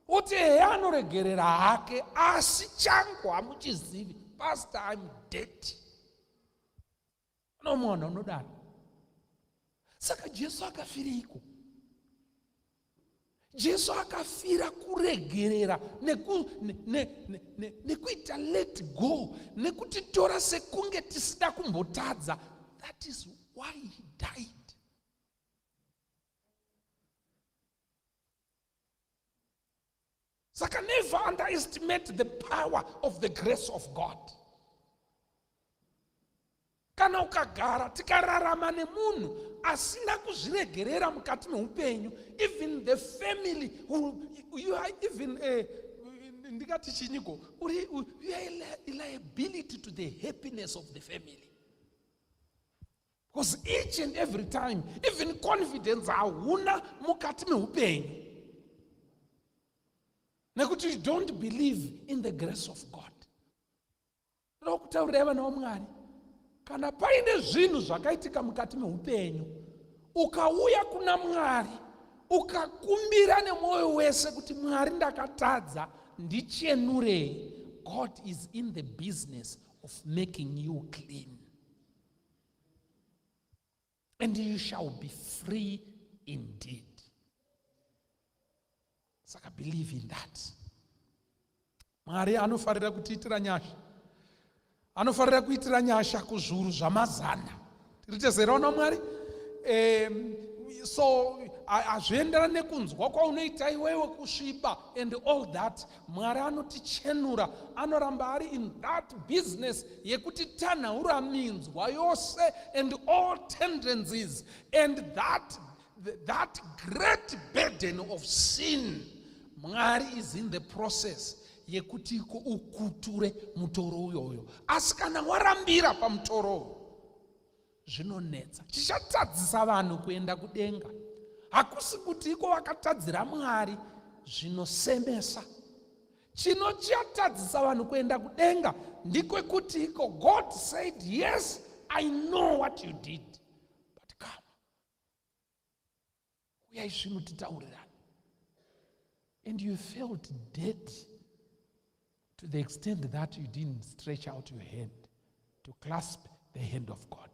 uti eya anoregerera hake asi changu hamuchizivi. Pastor, I'm dirty. Unomona unodaro. Saka Jesu akafiriko. Jesu akafira kuregerera nekuita let go, nekutitora sekunge tisida kumbotadza. That is why he died. Saka never underestimate the power of the grace of God. Kana ukagara tikararama nemunhu asina kuzviregerera mukati meupenyu, even the family you are even ndikati chiniko, you are a liability to the happiness of the family. Because each and every time, even confidence hauna mukati meupenyu, nekuti you don't believe in the grace of God. Ndokutaurira vana vaMwari, kana paine zvinhu zvakaitika mukati meupenyu, ukauya kuna Mwari ukakumbira nemwoyo wese kuti Mwari ndakatadza, ndichenurei, God is in the business of making you clean. And you shall be free indeed. Saka believe in that. Mwari anofarira kutiitira nyasha. Anofarira kuitira nyasha kuzvuru zvamazana. Tiritezeraona Mwari? So azvienderana nekunzwa kwaunoita iwewe kusviba and all that. Mwari anotichenura, anoramba ari in that business yekuti tanhaura minzwa yose and all tendencies and that great burden of sin. Mwari is in the process yekuti ukuture mutoro uyoyo. Asi kana warambira pamutoro zvinonetsa. Chichatadzisa vanhu kuenda kudenga. Hakusi kuti iko vakatadzira Mwari zvinosemesa. Chinochatadzisa vanhu kuenda kudenga ndikwekuti iko God said, yes, I know what you did, but come. Uyai zvinotitaurirana. And you felt dead to the extent that you didn't stretch out your hand to clasp the hand of God.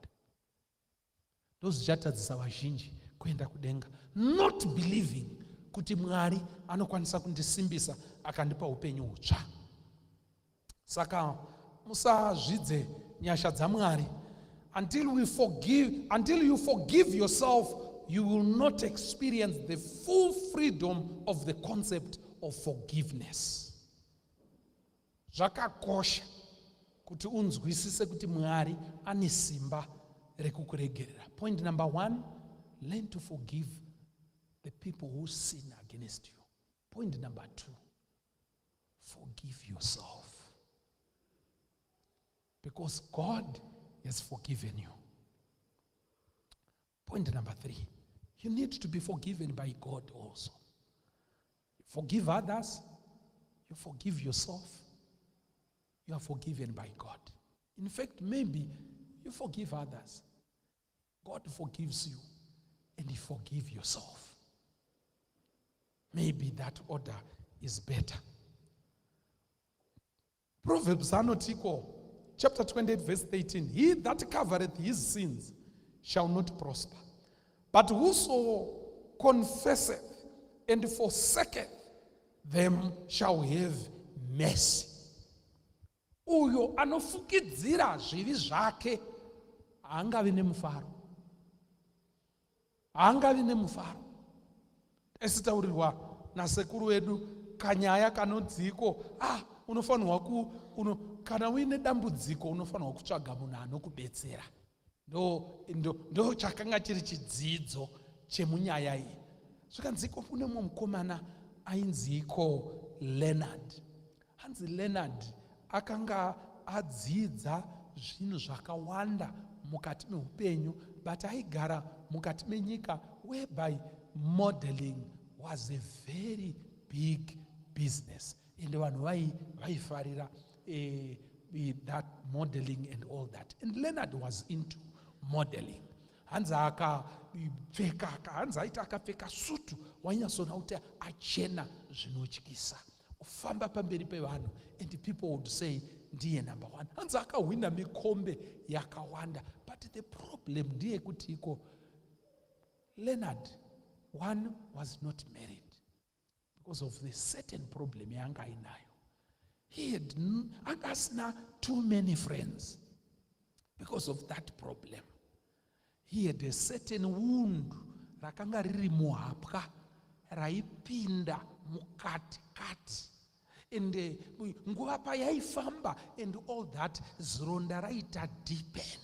Those jatadzisa vazhinji kuenda kudenga, not believing kuti Mwari anokwanisa kundisimbisa akandipa upenyu hutsva. Saka musazvidze nyasha dzaMwari. Until you forgive yourself, you will not experience the full freedom of the concept of forgiveness. Zvakakosha kuti unzwisise kuti Mwari ane simba rekukuregerera. Point number 1, learn to forgive the people who sin against you. Point number 2, forgive yourself. Because God has forgiven you. Point number 3, you need to be forgiven by God also. You forgive others, you forgive yourself, you are forgiven by God. In fact, maybe you forgive others, God forgives you, and you forgive yourself. Maybe that order is better. Proverbs anotiko, chapter 28, verse 18. He that covereth his sins shall not prosper, but whoso confesseth and forsaketh them shall have mercy. Uyo anofukidzira zvivi zvake haangavi nemufaro. Haangavi nemufaro. Esitaurirwa nasekuru wedu kanyaya kanodziko, unofanirwa kana uine dambudziko unofanirwa kutsvaga munhu anokubetsera. Ndo chakanga chiri chidzidzo chemunyaya iyi. Zvakanziko kune mumwe mukomana ainziko Leonard. Hanzi Leonard akanga adzidza zvinhu zvakawanda mukati meupenyu, but aigara mukati menyika whereby modeling was a very big business. And vanhu vaifarira that modeling and all that. And Leonard was into modeling. hanzi hanzi aita akapfeka sutu wainyasona kuti achena zvinotyisa, ufamba pamberi pevanhu, and people would say ndiye number one. Hanzi akahwina mikombe yakawanda, but the problem ndiye kuti iko Leonard, one, was not married because of the certain problem yanga inayo. He had asna too many friends because of that problem. He had a certain wound rakanga riri muhapwa raipinda mukati-kati, and nguva payaifamba and all that zironda raita deepen.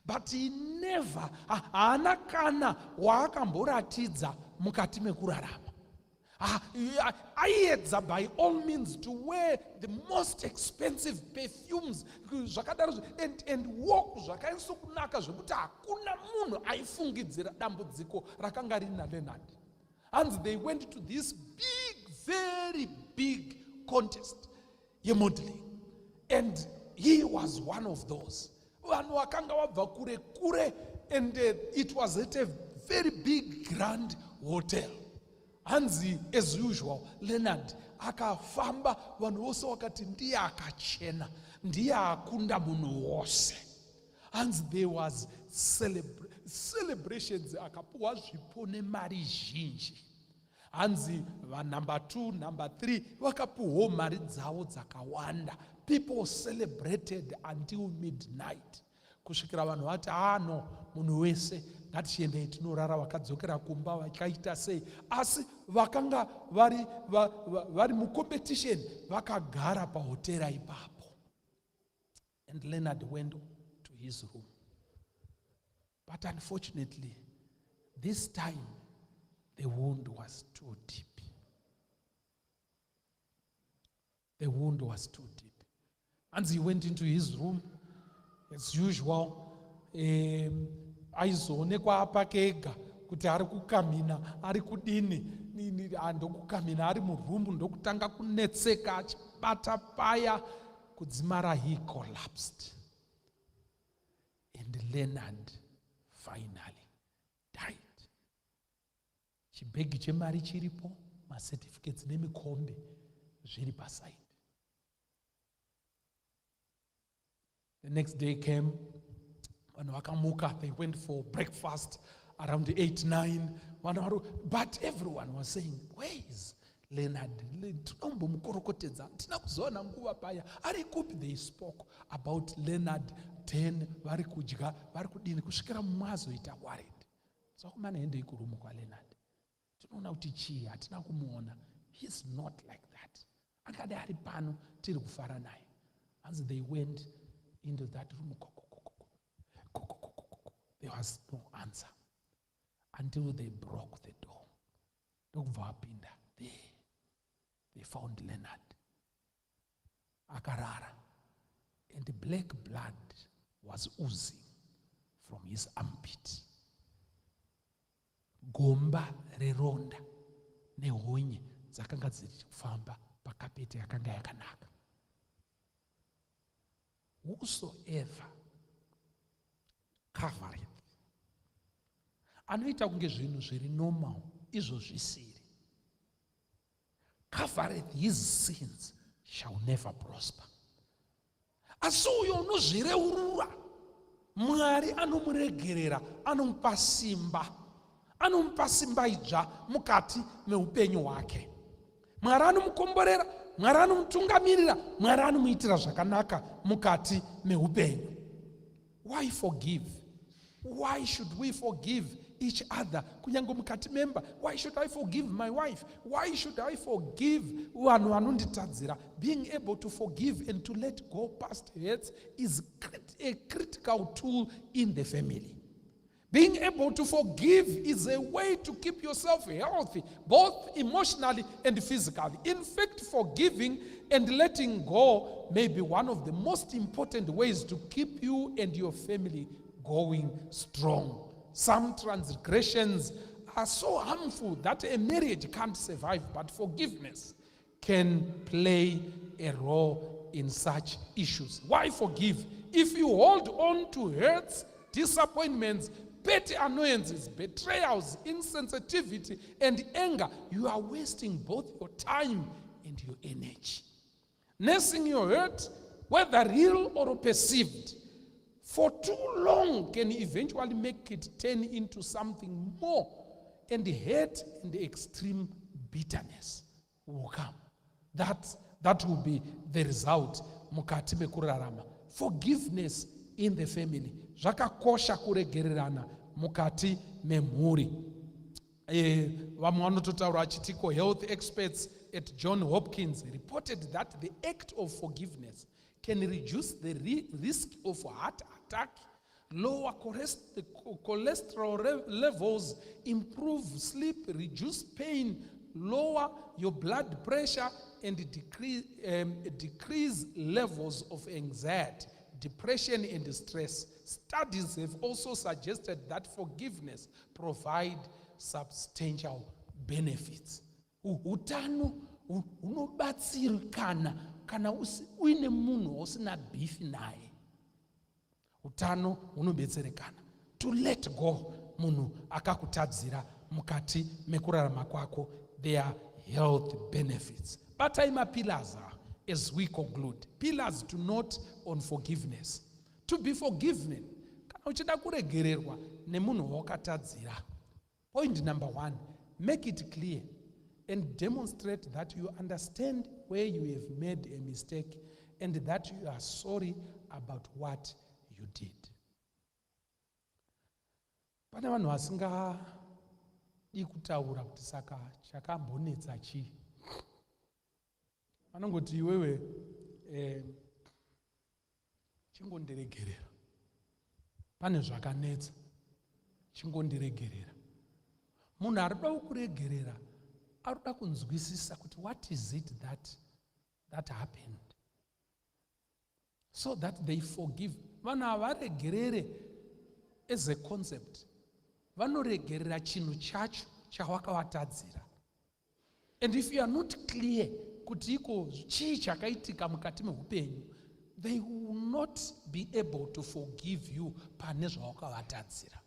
But he never, haana kana waakamboratidza mukati mekurarama. Aiedza by all means to wear the most expensive perfumes and walk zvakaiso kunaka zvekuti hakuna munhu aifungidzira dambudziko rakanga rina Leonard. And they went to this big, very big contest yemodeling, and he was one of those. Vanhu vakanga vabva kure kure, and it was at a very big grand hotel. Hanzi, as usual, Leonard akafamba, vanhu vose vakati ndiye akachena, ndiye akunda munhu wose. Hanzi, there was celebrations, akapuwa zvipo nemari zhinji. Hanzi, number 2, number 3 vakapuwa mari dzavo dzakawanda. People celebrated until midnight. Kusvikira vanhu vati no, munhu wese ngatichiendei tinorara, vakadzokera kumba vakaita sei. Asi vakanga vari mucompetition vakagara pahotera ipapo. And Leonard went to his room. But unfortunately, this time the wound was too deep. The wound was too deep. And he went into his room, as usual. Aizoonekwa apakega kuti ari kukamina, ari kudini, ndokukamina ari murumu, ndokutanga kunetseka achibata paya kudzimara. He collapsed. And Leonard finally died. Chibhegi chemari chiripo, macertificates nemikombe zviri paside. The next day came, when wakamuka, they went for breakfast around 8, 9. But everyone was saying, where is Leonard? They spoke about Leonard 10, vari kudya, vari kudini, kusvikira mwazoita worried. So kumana ende ikurumu kwa Leonard. Tinoona kuti chii, hatina kumuona. He's not like that. Akade ari pano tiri kufara naye. And they went into that room. There was no answer until they broke the door. There, they found Leonard. Akarara. And the black blood was oozing from his armpit. Gomba reronda nehonye dzakanga dzichifamba pakapeti yakanga yakanaka. Whosoever covereth anoita kunge zvinhu zviri normal, izvo zvisiri, covereth his sins shall never prosper. Asi uyo unozvireurura, Mwari anomuregerera, anomupa simba idzva mukati meupenyu hwake. Mwari anomukomborera, Mwari anomutungamirira, Mwari anomuitira zvakanaka mukati meupenyu. Why forgive? Why should we forgive each other? Kunyango mukati memba. Why should I forgive my wife? Why should I forgive vanhu vanonditadzira? Being able to forgive and to let go past hurts is a critical tool in the family. Being able to forgive is a way to keep yourself healthy, both emotionally and physically. In fact, forgiving and letting go may be one of the most important ways to keep you and your family going strong. Some transgressions are so harmful that a marriage can't survive, but forgiveness can play a role in such issues. Why forgive? If you hold on to hurts, disappointments, petty annoyances, betrayals, insensitivity, and anger, you are wasting both your time and your energy. Nursing your hurt, whether real or perceived, for too long can eventually make it turn into something more, and hate and extreme bitterness will come. That will be the result mukati mekurarama. Forgiveness in the family. Zvakakosha kuregererana mukati memhuri. Vamwe vanototaura vachitiko health experts at John Hopkins reported that the act of forgiveness can reduce the risk of heart attack, lower cholesterol levels, improve sleep, reduce pain, lower your blood pressure, and decrease levels of anxiety, depression, and stress. Studies have also suggested that forgiveness provides substantial benefits. Utano unobatsirikana kana uine munhu usina beef naye. Utano unobetserekana. To let go munhu akakutadzira mukati mekurarama kwako, their health benefits. But I'm pillars as we conclude. Pillars to note on forgiveness. To be forgiven. Kana uchida kuregererwa nemunhu wakatadzira. Point number 1, make it clear and demonstrate that you understand where you have made a mistake and that you are sorry about what you did. Pane vanhu vasingadi kutaura kuti saka chakambonetsa chii. Vanongoti iwewe chingondiregerera. Pane zvakanetsa, chingondiregerera. Munhu arida kuregerera arida kunzwisisa kuti what is it that happened, so that they forgive. Vanhu havaregerere as a concept, vanoregerera chinhu chacho chawakavatadzira. And if you are not clear kuti iko chii chakaitika mukati meupenyu, they will not be able to forgive you pane zvawakavatadzira.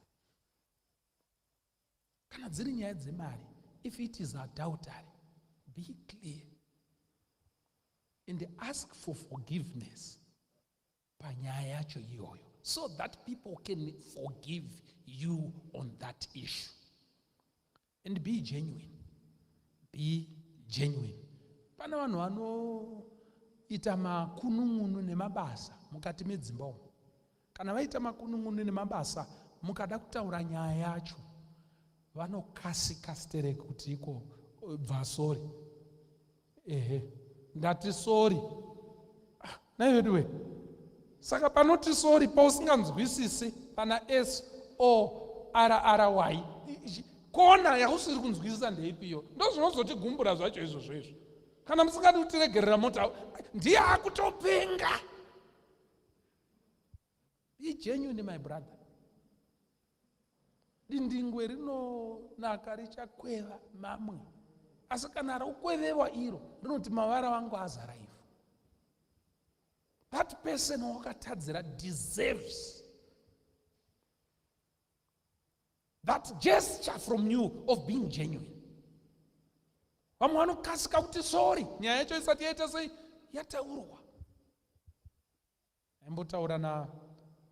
Kana dziri nyaya dzemari, if it is adultery, be clear and ask for forgiveness panyaya yacho iyoyo, so that people can forgive you on that issue. And be genuine. Be genuine. Pana vanhu vanoita makunun'unu nemabasa mukati medzimba umo. Kana vaita makunun'unu nemabasa mukada kutaura nyaya yacho, vanokasika stereke kuti iko bva sorry. Ndati sorry. Naiweduwe. Saka panoti sorry pausinganzwisisi pana SORRY. Kona yausiri kunzwisisa ndeipiyo. Ndo zvinozotigumbura zvacho izvozvo. Kana musingadi kutiregerera mota, ndiye akutopenga. Be genuine, my brother. Dindingwe rinonaka richakweva mamwe. Asi kana raukwevewa iro, rinoti mavara vangu azara ivhu. That person wakatadzira deserves that gesture from you of being genuine. Vamwe vanokasika kuti sorry, nyaya yacho isati yaita sei yataurwa. Aimbotaura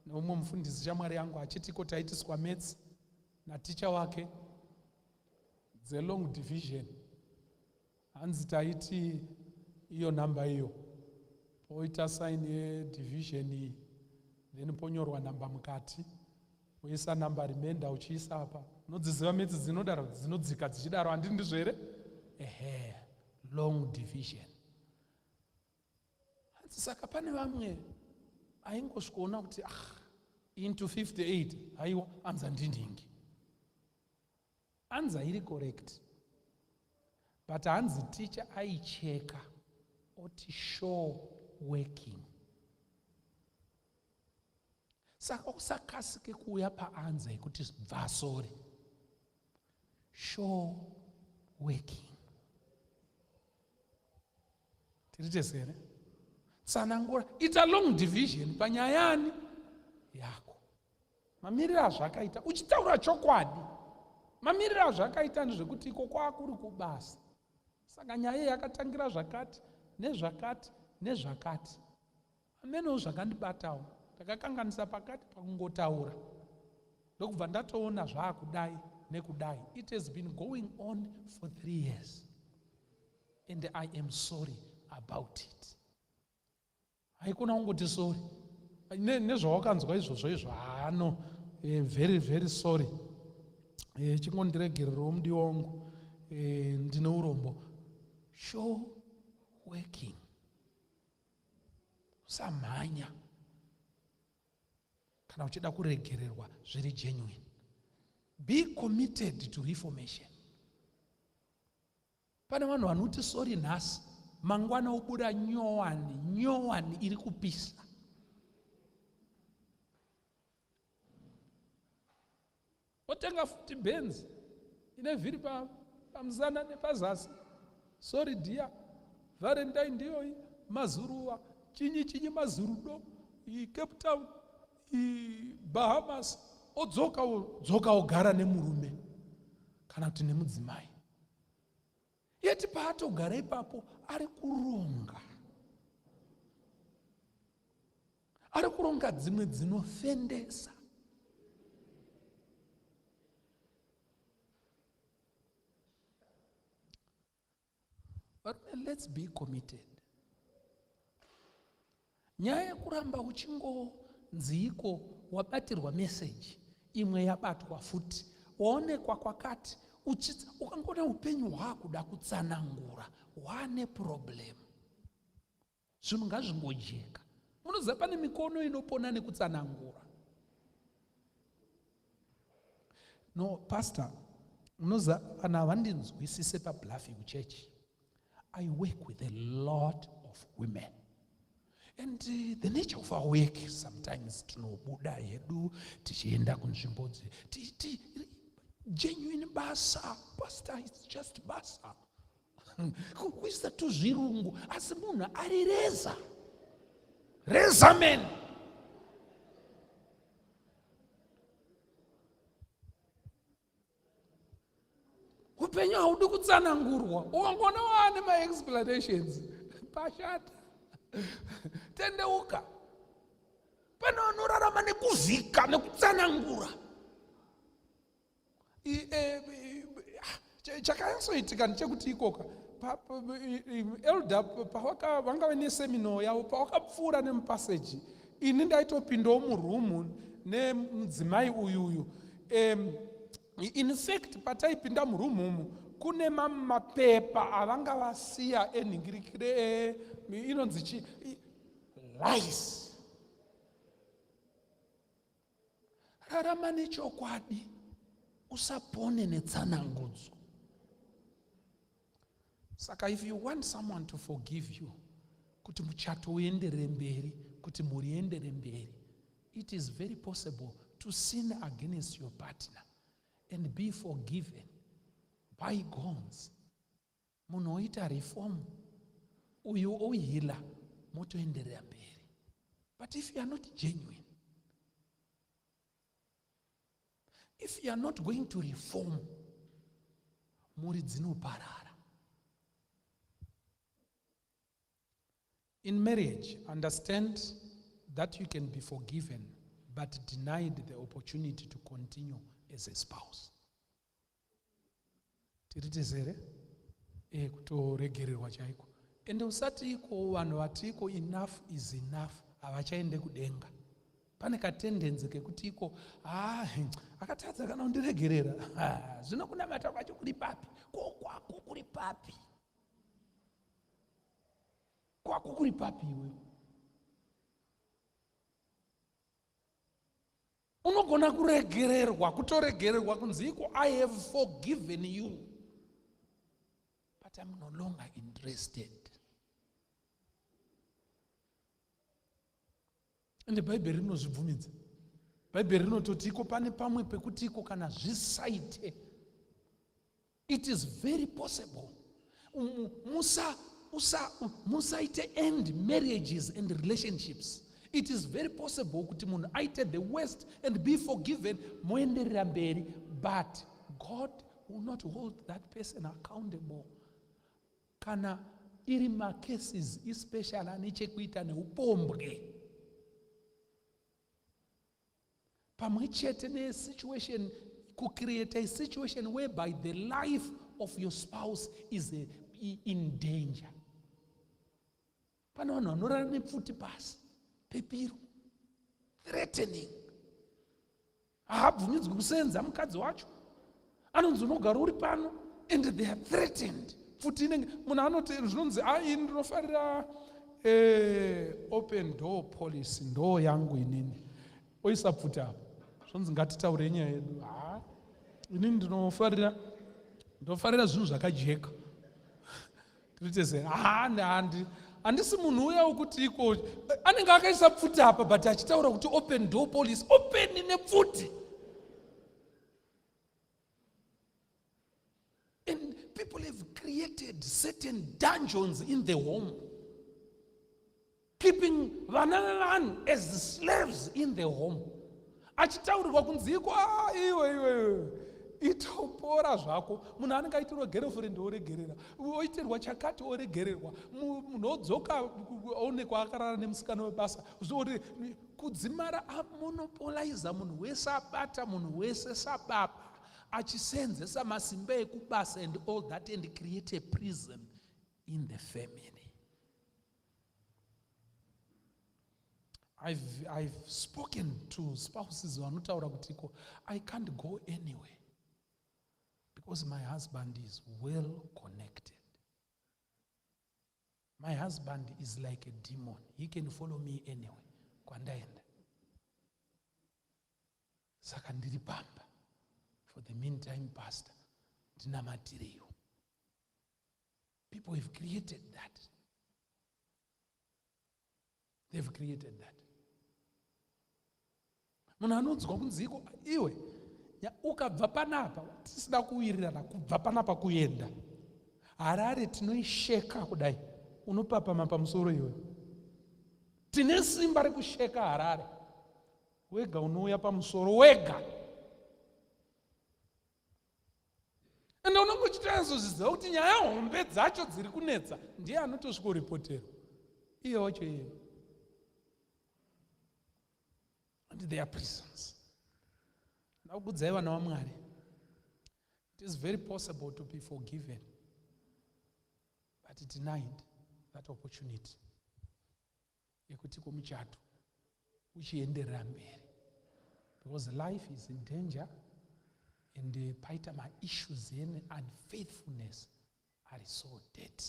neumwe mufundisi shamwari yangu achitiko taitiswa maths na ticha wake the long division. Hanzi taiti iyo namba iyo. Poita sign ye division iyi. Then ponyorwa namba mukati. Uisa namba remainder uchiisa apa. Nodziziva maths dzinodaro dzinodzika dzichidaro handii ndizvo here? Long division. Hanzi saka pane vamwe aingosvikoona kuti into 58 haiwa anza ndindingi. Anza iri correct. But hanzi teacher aicheka oti show working. Saka usakasike kuuya paanza ekuti bva sorry. Show working. Tiritesere. Sanangora, it's a long division panyayani yako. mamiriro azvakaita uchitaura chokwadi. Mamiriro azvakaita ndezvekuti iko kwakuri kubasa. Saka nyaya yakatangira zvakati nezvakati nezvakati. Amenowo zvakandibatawo. Ndakakanganisa pakati pakungotaura. Ndokubva ndatoona zvaakudai nekudai. It has been going on for 3 years. And I am sorry about it. Haikona kungoti sorry. Nezvawakanzwa izvozvo no, very very sorry. Chingondiregererawo mudiwa wangu. Ndine urombo. Show working. Usamhanya. Kana uchida kuregererwa zviri genuine. Be committed to reformation. Pane vanhu vanoti sorry nhasi, mangwana ubuda nyowani iri kupisa. Otenga futi Benz ine vhiri pamusana nepazasi. Sorry dear, Valentine ndiyo mazuruwa, chinyi mazurudo, Cape Town, Bahamas, odzoka ogara nemurume kana kuti nemudzimai. Yeti paatogara ipapo ari kuronga dzimwe dzinofendesa. But let's be committed. Nyaya yekuramba uchingonziko wabatirwa message imwe yabatwa futi waonekwa kwakati ukangona upenyu hwakuda kutsanangura wane problem. Zvinhu ngazvingojeka. Munoziva pane mikono inopona nekutsanangura. No, pastor, munoziva kana havandinzwisise paBluffhill Church, I work with a lot of women. And the nature of our work, sometimes tinobuda hedu, tichienda kunzvimbo genuine basa. Pastor, it's just basa. Kuisa tu zvirungu, asi munhu ari reza men. Upenyu haudi kutsanangurwa. Wangona wane ma-explanations. Pashata. Tendeuka. Pano vanorarama nekuvhika nekutsanangura. Chakayansoitika ndechekuti ikoka elder vanga vane semino yavo pavakapfuura nemupaseji, ini ndaitopindawo murumu nemudzimai uyuyu. In fact, pataipinda murumu umu kune mapepa avanga vasiya enhingirikire inonzi lies. Rarama nechokwadi, usapone netsanangudzo. Saka if you want someone to forgive you, kuti muchato uendere mberi, kuti muri endere mberi, it is very possible to sin against your partner and be forgiven. Bygones. Munoita reform. Uyu ohila motoenderera mberi. But if you are not genuine, if you are not going to reform, muri dzinoparara. In marriage, understand that you can be forgiven but denied the opportunity to continue as a spouse. Tiritizere kutoregererwa chaiko. Ende usati iko vanhu vatiko enough is enough avachaende kudenga. Pane katendenzi kekuti iko akatadza kana undiregerera. Zvino kunamata kwacho kuri papi? Kwako kuri papi? Kwako kuri papi iwe? Unogona kuregererwa, kutoregererwa kunzi iko I have forgiven you, but I'm no longer interested. Ende Bhaibheri rinozvibvumidza. Bhaibheri rinototi iko pane pamwe pekuti iko kana zvisaite. It is very possible. Musaite end marriages and relationships It is very possible kuti munhu aite the worst and be forgiven moenderera mberi, but God will not hold that person accountable. Kana iri macases especially ane chekuita neupombwe. Pamwe chete ne-situation, create a situation whereby the life of your spouse is in danger. Pana vanhu vanorara nepfuti pasi pepiro, threatening. Haabvumidzwi kusenza mukadzi wacho, anonzi unogara uri pano, and they are threatened. Pfuti inenge munhu anoti zvinonzi ini ndinofarira open door policy, ndo yangu inini. Oisa pfuti apo, zvonzi ngatitaure nyaya yedu. Inini ndinofarira zvinhu zvakajeka. Tirite handisi munhu uya wekuti iko anenge akaisa pfuti apa, but achitaura kuti open door policy, open nepfuti. And people have created certain dungeons in the home, keeping vana as slaves in the home. Achitaurirwa kunzi iko iwe itopora zvako. Munhu anenge aitirwa girlfriend oregerera, oitirwa chakati oregererwa, munhu odzoka aonekwa akarara nemusikana webasa, zori kudzimara amonopolize munhu wese, abata munhu wese sababa, achisenzesa masimba ekubasa and all that, and create a prison in the family. I've spoken to spouses vanotaura kutiko, I can't go anywhere because my husband is well connected. My husband is like a demon. He can follow me anywhere. Kwandaenda. Saka ndiri pamba. For the meantime, pastor, ndinamatiriyo. People have created that. They've created that. Munhu anonzwa kunziko iwe ukabva panapa tisina kuwirirana, kubva panapa kuenda Harare tinoisheka kudai, unopapama pamusoro iwe. Tine simba rekusheka Harare, wega unouya pamusoro wega. Ende unongochitazozviziva kuti nyaya hombe dzacho dziri kunetsa ndiye anotosvika ripotero iye wacho iye. And they are prisons. Now, it is very possible to be forgiven, but denied that opportunity. Because life is in danger, and the paitama issues in unfaithfulness are so dead.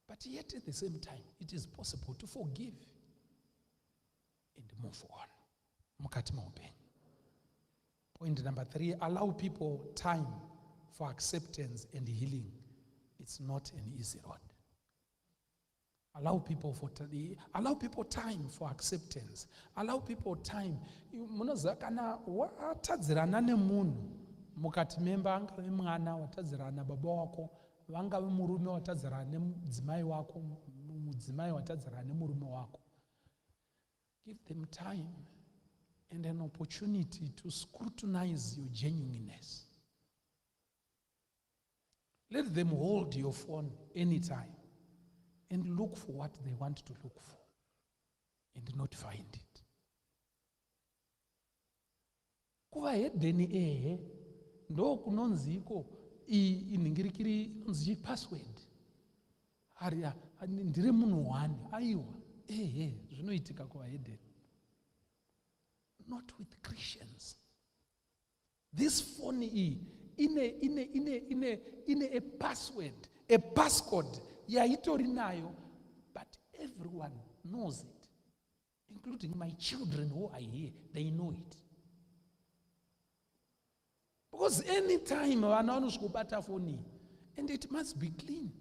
But yet at the same time, it is possible to forgive and move on. Point number 3, allow people time for acceptance and healing. It's not an easy road. Allow people time for acceptance. Allow people time. Munozakana watadzirana nemunhu mukati memba angave mwana watadzirana baba wako, vangave murume watadzirana nemudzimai wako, mudzimai watadzirana nemurume wako. Give them time and an opportunity to scrutinize your genuineness. Let them hold your phone anytime and look for what they want to look for and not find it. Kuva hedeni ndo kunonziko inhingirikiri inonzi password. Aria ndiri munhu wani aiwa zvinoitika kuva hedeni. Not with Christians. This phone in a password, a passcode. Yaito, but everyone knows it, including my children who are here. They know it. Because any time phone, and it must be clean.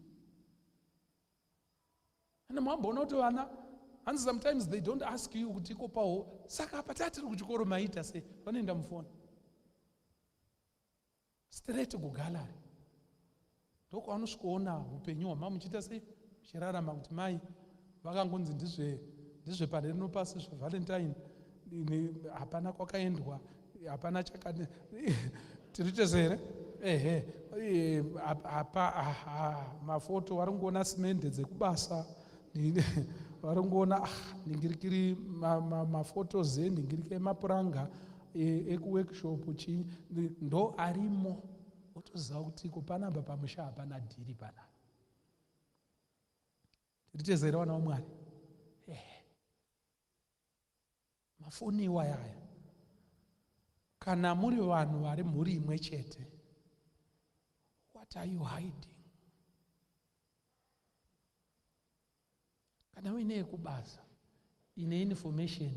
And sometimes they don't ask you kutiko pao saka patati kuchikoro maita se vanenda mufoni straight kugallery doko anosvikoona upenyu hwama muchita sei chirarama kuti mai vakangonzi ndizve ndizve pane rinopasi zvevalentine hapana kwakaendwa, hapana chakane tiri tese here mafoto varingoona simende dzekubasa varingoona ningirikiri mafotos ningirike mapuranga ekuworkshop chii ndo arimo, otoziva kuti kupanapa pamusha hapana dhiri panapa. Tiri tese here vana vaMwari, mafoni iwayaya kana muri vanhu vari mhuri imwe chete, what are you hiding? Kana uine yekubasa ine information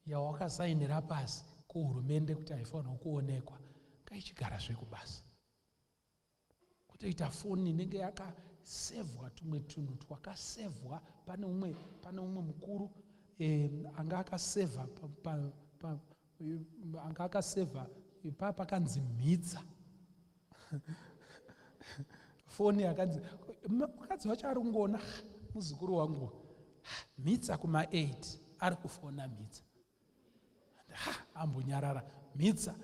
yawakasainira pasi kuhurumende kuti haifanirwa kuonekwa, ngaichigara zvekubasa. Kutoita foni inenge yakasevhwa tumwe tunhu twakasevhwa, pane umwe mukuru anga akasevha anga akasevha ipapa akanzi mhitsa foni yakanzi mukadzi wacho ari kungona muzukuru wangu mhitsa kuma8 ari kufona mhitsa ambonyarara mhitsa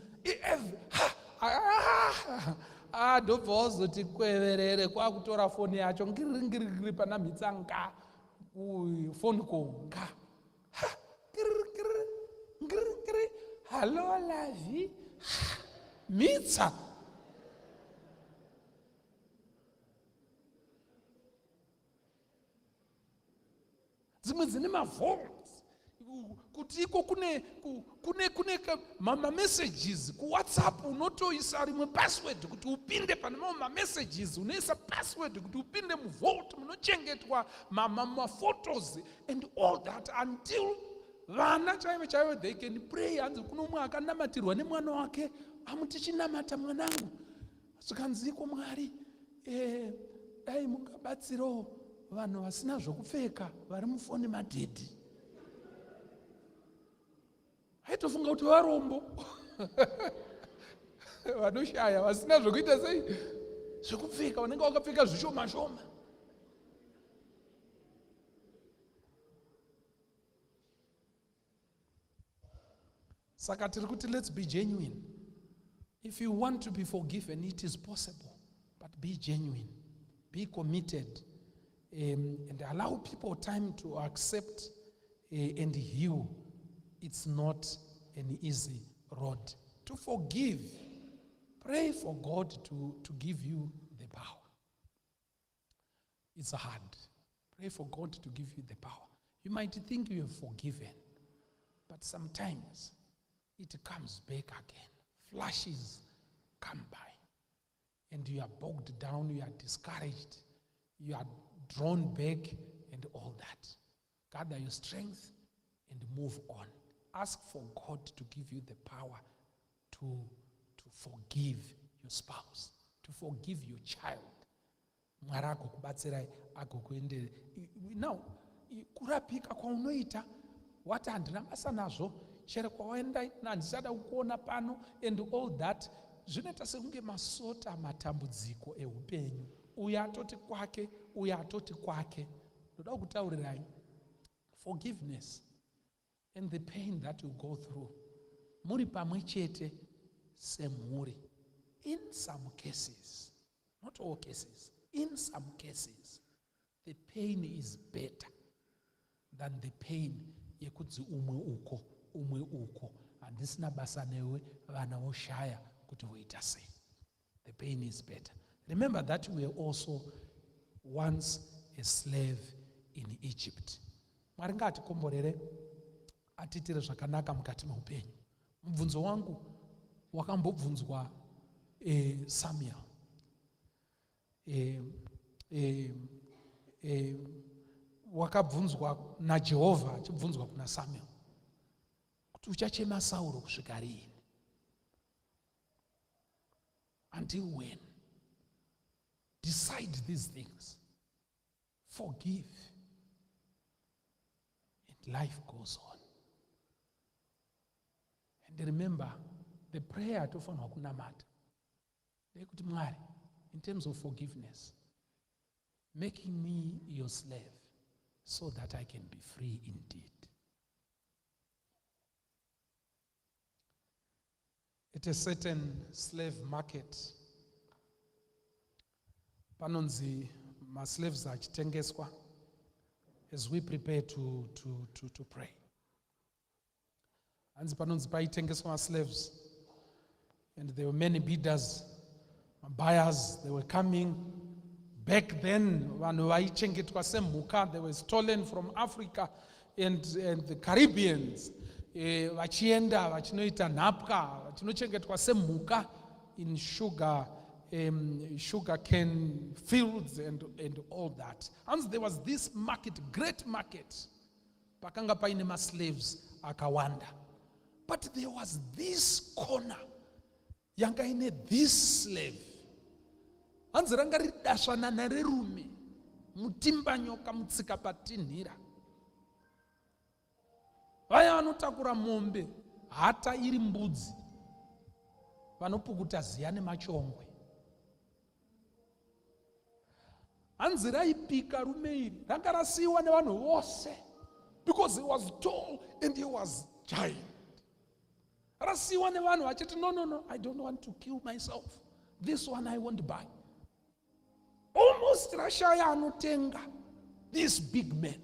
ndobva wazoti kweverere kwakutora foni yacho ngirigirigiri pana mhitsa nga foni konga halo lavi mhitsa dzimwe dzine mavhols kuti iko kune mamessages kuwhatsapp unotoisa rimwe password kuti upinde pane mamwe mamessages unoisa password kuti upinde muvault munochengetwa maphotos and all that until vana chaivo they can pray. Hanzi kuno umwe akanamatirwa nemwana wake amuti chinamata mwanangu zikanziko Mwari dai mungabatsirawo vanhu vasina zvokupfeka vari mufoni madhedhi. Haitofunga kuti varombo vanoshaya vasina zvokuita sei zvokupfeka, vanenge vakapfeka zvishoma shoma. Saka tiri kuti let's be genuine. If you want to be forgiven, it is possible, but be genuine, be committed, and allow people time to accept and heal. It's not an easy road to forgive. Pray for God to give you the power. It's hard. Pray for God to give you the power. You might think you have forgiven, but sometimes it comes back again. Flashes come by, and you are bogged down, you are discouraged, you are drawn back, and all that. Gather your strength and move on. Ask for God to give you the power to forgive your spouse, to forgive your child. Mwari agokubatsirai agokuendere. Now, kurapika kwaunoita wati handina basa nazvo, chero kwawaenda handisada kukuona pano and all that, zvinoita sekunge masota matambudziko eupenyu. Uyu atoti kwake, uyu atoti kwake. Ndoda kutaurirai, forgiveness and the pain that you go through, muri pamwe chete semhuri. In some cases, not all cases, in some cases, the pain is better than the pain yekudzi umwe uko handisina basa newe vana voshaya kuti voita sei. The pain is better. Remember that we were also once a slave in Egypt. Mwari ngatikomborere atitire zvakanaka mukati meupenyu. Mubvunzo wangu wakambobvunzwa Samuel. Wakabvunzwa naJehovha achibvunzwa kuna Samuel kuti uchachema Sauro kusvika rini? Until when? Decide these things. Forgive. And life goes on. And remember, the prayer atofanwa kunamata ndekuti Mwari, in terms of forgiveness, making me your slave, so that I can be free indeed. At a certain slave market, panonzi ma-slaves achitengeswa as we prepare to pray. Hanzi panonzi paitengeswa ma-slaves, and there were many bidders, buyers, they were coming. Back then, vanhu vaichengetwa semhuka, they were stolen from Africa and the Caribbeans. Vachienda, vachinoita nhapwa, vachinochengetwa semhuka in sugar cane fields and all that. And there was this market, great market. Pakanga paine ma-slaves akawanda. But there was this corner, yanga ine this slave. Hanzi ranga ridashwana narerume, mutimba nyoka mutsika patinhira. Vaya vanotakura mombe, hata iri mbudzi, vanopukuta ziya nemachongwe. Hanzi raipika rume iri, ranga rasiyiwa nevanhu vose, because he was tall and he was giant. Rasiyiwa nevanhu vachiti, no, I don't want to kill myself. This one I won't buy. Almost rashaya anotenga, this big man.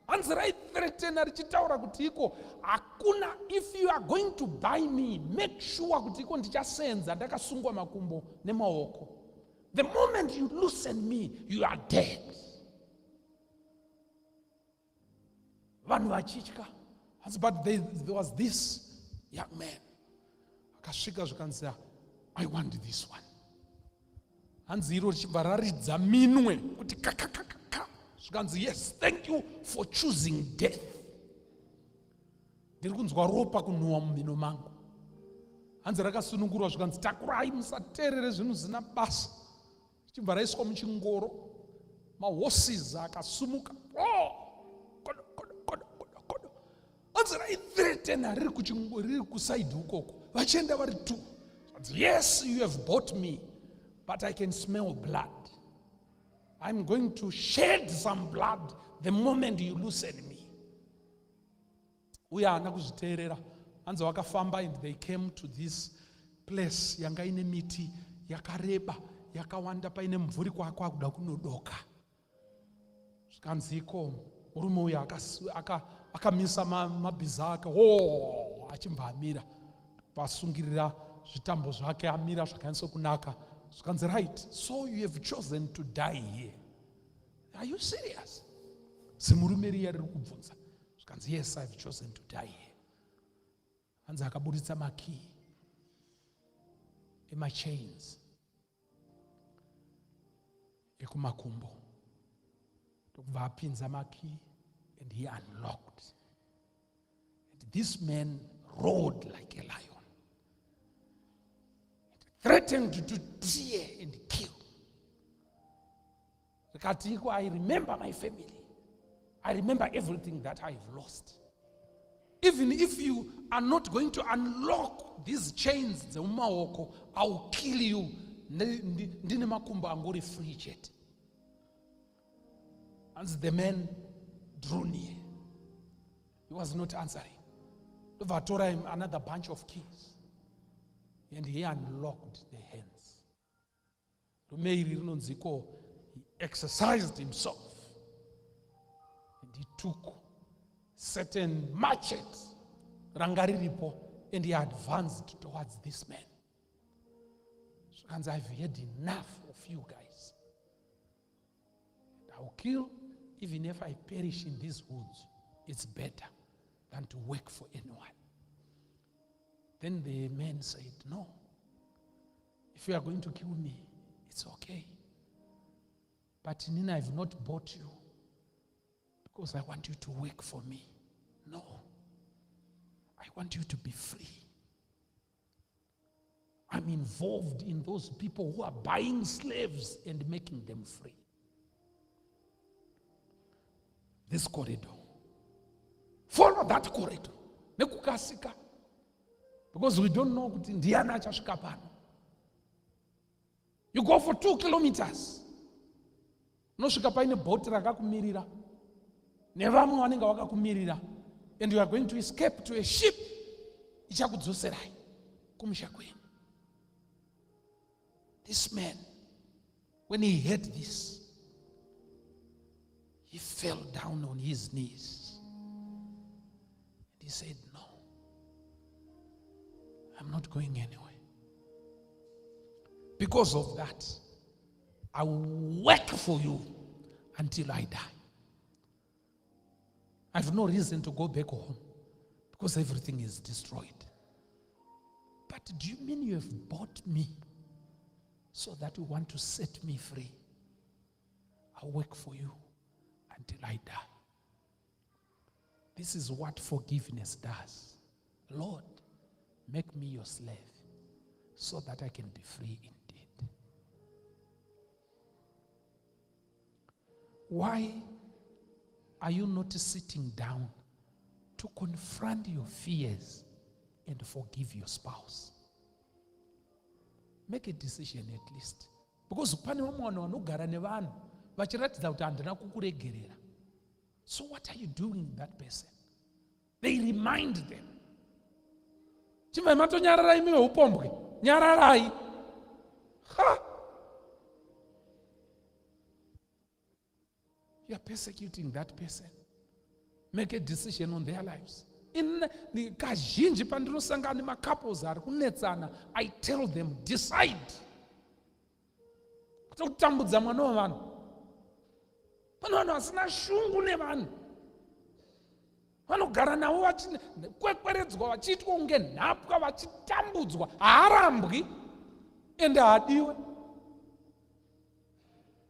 Hanzi raithreatena richitaura kuti iko, hakuna, if you are going to buy me, make sure kuti iko ndichasenza ndakasungwa makumbo nemaoko. The moment you loosen me, you are dead. Vanhu vachitya. But there was this young man. Akasvika zvikanzi, I want this one. Hanzi iro richibva raridza minwe kuti kakakaka. Zvikanzi, yes, thank you for choosing death. Ndiri kunzwa ropa kunhuhwa mumhino mangu. Hanzi rakasunungurwa zvikanzi, takurai musateerere zvinhu zvisina basa. Chibva raiswa muchingoro. Mahorses akasumuka. Kodo. Hanzi raithreatena riri kusaidhi ukoko. Vachienda vari two. Yes, you have bought me, but I can smell blood. I'm going to shed some blood the moment you loosen me. Uya haana kuzviteerera. Hanzi vakafamba and they came to this place yanga ine miti yakareba, yakawanda, paine mvuri kwakuda kunodoka. Zvikanzi iko murume uya akamisa mabhiza ake, achibva amira, pasungirira zvitambo zvake, amira zvakanyatso kunaka. Zvikanzi, right, so you have chosen to die here. Are you serious? Simurume riya riri kubvunza. Zvikanzi, yes, I have chosen to die here. Hanzi akaburitsa makey emachains ekumakumbo, ndokubva apinza makey, and he unlocked. And this man roared like a lion, threatened to tear and kill. I remember my family. I remember everything that I've lost. Even if you are not going to unlock these chains, I will kill you. Ndine makumbo angori free jet. As the man drew near, he was not answering. Vatora him another bunch of keys, and he unlocked the hands. He exercised himself, and he took certain machetes, rangariripo, and he advanced towards this man. So I've had enough of you guys. I will kill, even if I perish in these woods. It's better than to work for anyone. Then the man said, no, if you are going to kill me, it's okay. But Nina, I've not bought you because I want you to work for me. No, I want you to be free. I'm involved in those people who are buying slaves and making them free. This corridor. Follow that corridor. Nekukasika. Because we don't know kuti ndiani achasvika pano. You go for 2 kilometers. Unosvika paine bhoti rakakumirira. nevamwe vanenge vakakumirira, and you are going to escape to a ship ichakudzoserai kumusha kwenu. This man, when he heard this, he fell down on his knees. He said, no, I'm not going anywhere. Because of that, I will work for you until I die. I have no reason to go back home because everything is destroyed. But do you mean you have bought me so that you want to set me free? I'll work for you until I die. This is what forgiveness does. Lord, make me your slave so that I can be free indeed. Why are you not sitting down to confront your fears and forgive your spouse? Make a decision at least. Because pane vamwe vanhu vanogara nevanhu vachiratidza kuti handina kukuregerera. So what are you doing with that person? They remind them. Chimai matonyararai miwe upombwe. Nyararai. Ha! You are persecuting that person. Make a decision on their lives. In the kazhinji pandinosangana nemacouples ari kunetsana, I tell them, decide. Kutambudza mwana wavanhu. Pane vanhu vasina shungu nevanhu. Vanogara navo vachikwekweredzwa, vachiitwa kunge nhapwa, vachitambudzwa, haarambwi ende haadiwe.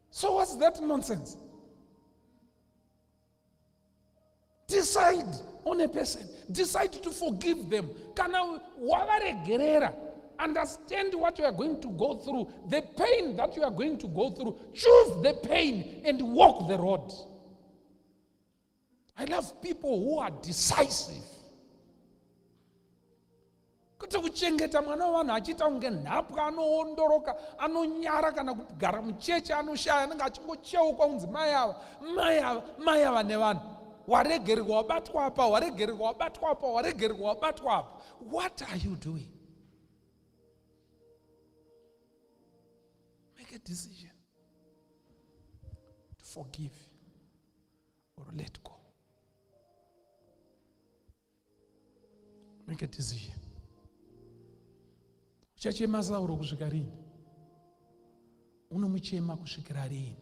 So what's that nonsense? Decide on a person. Decide to forgive them. Kana wavaregerera. Understand what you are going to go through. The pain that you are going to go through. Choose the pain and walk the road. I love people who are decisive. Kuti kuchengeta mwana wavanhu achiita kunge nhapwa, anoondoroka, anonyara kana kugara mucheche, anoshaya, anenge achingocheuka kunzi mai ava nevanhu. Waregerwa wabatwa apa, waregerwa wabatwa apa, waregerwa wabatwa apa. What are you doing? Make a decision to forgive or let go. Make a decision. Uchachema Sauro kusvika rini? Unomuchema kusvikira rini?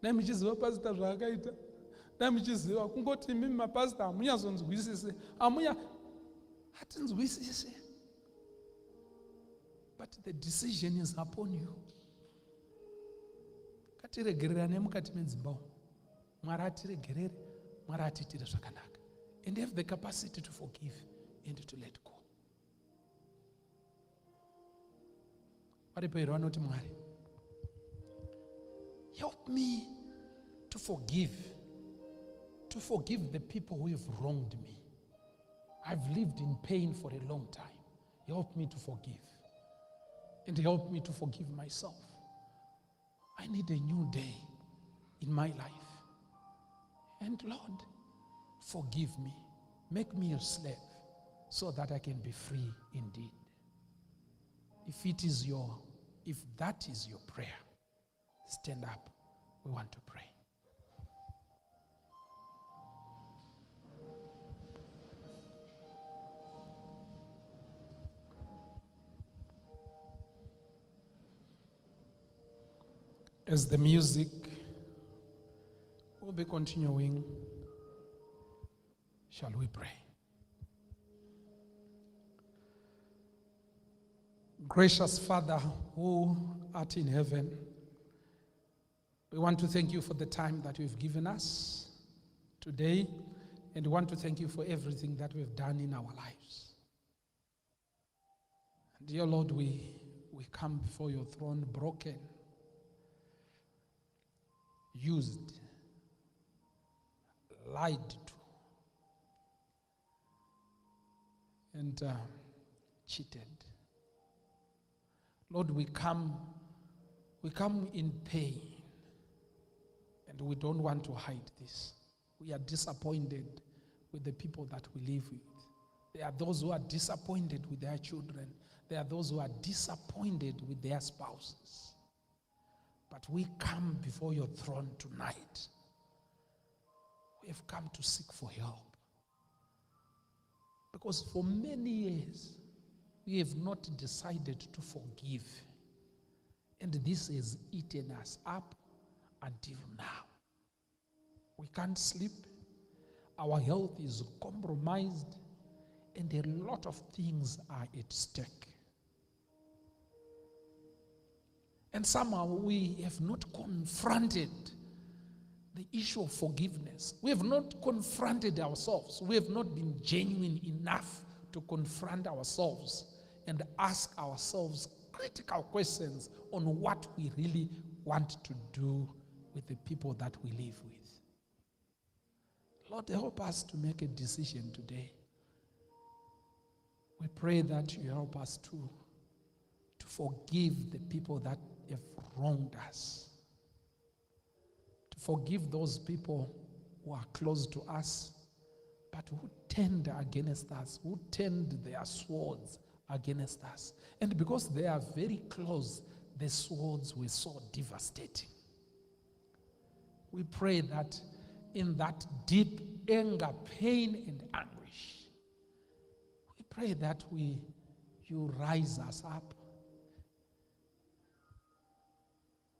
Dai muchiziva pasita zvaakaita, dai muchiziva kungoti mimi mapasita hamunyazonzwisise, hatinzwisise. But the decision is upon you. Katiregererane mukati medzimba umu. Mwari atiregerere, Mwari atiitire zvakanaka. And have the capacity to forgive and to let go. Varipo vanoti Mwari, help me to forgive the people who have wronged me. I've lived in pain for a long time. Help me to forgive. And help me to forgive myself. I need a new day in my life. And Lord, forgive me. Make me a slave so that I can be free indeed. If that is your prayer, stand up. We want to pray. As the music will be continuing, shall we pray? Gracious Father who art in heaven, we want to thank you for the time that you've given us today, and we want to thank you for everything that we've done in our lives. And dear Lord, we come before your throne broken, used, lied to, and cheated. Lord, we come in pain. And we don't want to hide this. We are disappointed with the people that we live with. There are those who are disappointed with their children. There are those who are disappointed with their spouses. But we come before your throne tonight. We have come to seek for help. Because for many years, we have not decided to forgive. And this has eaten us up until now. We can't sleep. Our health is compromised. And a lot of things are at stake. And somehow we have not confronted the issue of forgiveness. We have not confronted ourselves. We have not been genuine enough to confront ourselves and ask ourselves critical questions on what we really want to do with the people that we live with. Lord, help us to make a decision today. We pray that you help us to forgive the people that have wronged us. To forgive those people who are close to us, but who turned against us, who turned their swords against us. And because they are very close, the swords were so devastating. We pray that in that deep anger, pain, and anguish, we pray that you rise us up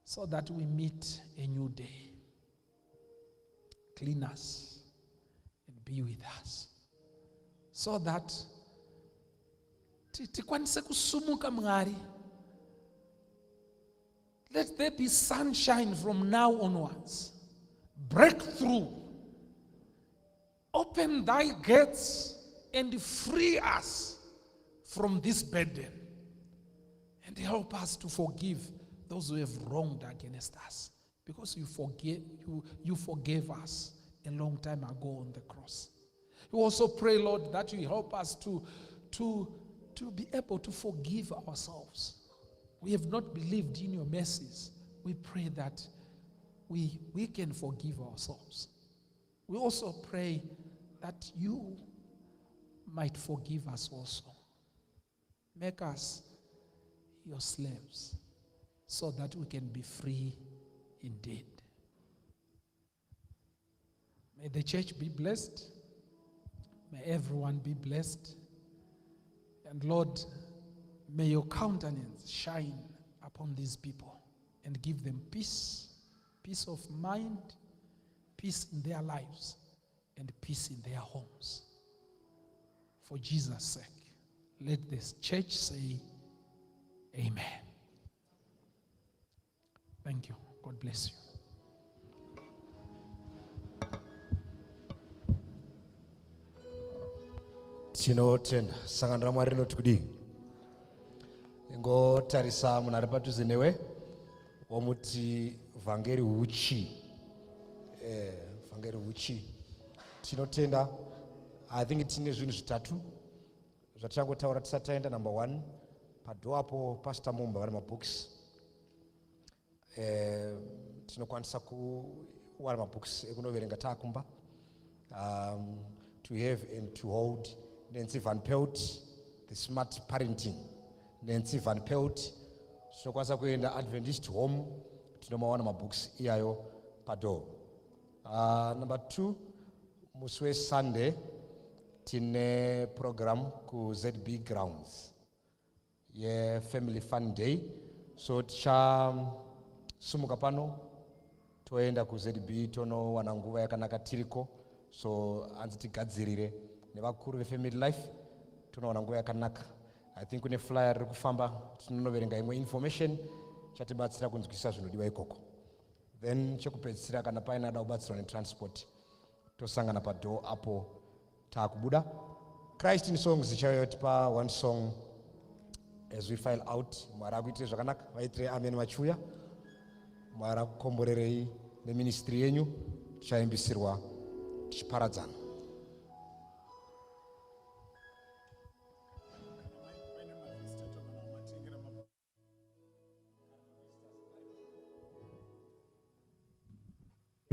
so that we meet a new day. Clean us and be with us so that tikwanise kusumuka Mwari. Let there be sunshine from now onwards. Breakthrough. Open thy gates and free us from this burden. And help us to forgive those who have wronged against us. Because you forgave us a long time ago on the cross. We also pray, Lord, that you help us to be able to forgive ourselves. We have not believed in your mercies. We pray that we can forgive ourselves. We also pray that you might forgive us also. Make us your slaves so that we can be free indeed. May the church be blessed. May everyone be blessed. And Lord, may your countenance shine upon these people and give them peace, peace of mind, peace in their lives, and peace in their homes. For Jesus' sake, let this church say, Amen. Thank you. God bless you. Tinotenda sangano raMwari rinoti kudii. Ingotarisa munhu ari padhuze newe womuti vhangeri huchi. Vhangeri huchi. Tinotenda, I think tine zvinhu zvitatu zvatichangotaura tisati taenda. Number 1, padho apo Pastor Mumba vari mabhokisi. Tinokwanisa kuwana mabhokisi ekunoverenga taakumba. To have and to hold. Nancy Van Pelt, the smart parenting. Nancy Van Pelt, tinokwanisa kuenda Adventist home, tinomawana mabhokisi iyayo padho. Number 2, musi weSunday tine program ku ZB Grounds Family Fun Day. So tichasumuka pano toenda ku ZB tonowana nguva yakanaka tiriko. So anzi tigadzirire nevakuru veFamily Life tonowana nguva yakanaka. I think kune flyer riri kufamba tinonoverenga imwe information chatibatsira kunzwisisa zvinodiwa ikoko. Then chekupedzisira kana paina ada kubatsirwa netransport tosangana padho apo taakubuda. Christ in Songs ichauya tipa one song as we file out. Mwari akuitire zvakanaka, vaitire amen vachiuya. Mwari akukomborerei neministry yenyu, tichaimbisirwa tichiparadzana.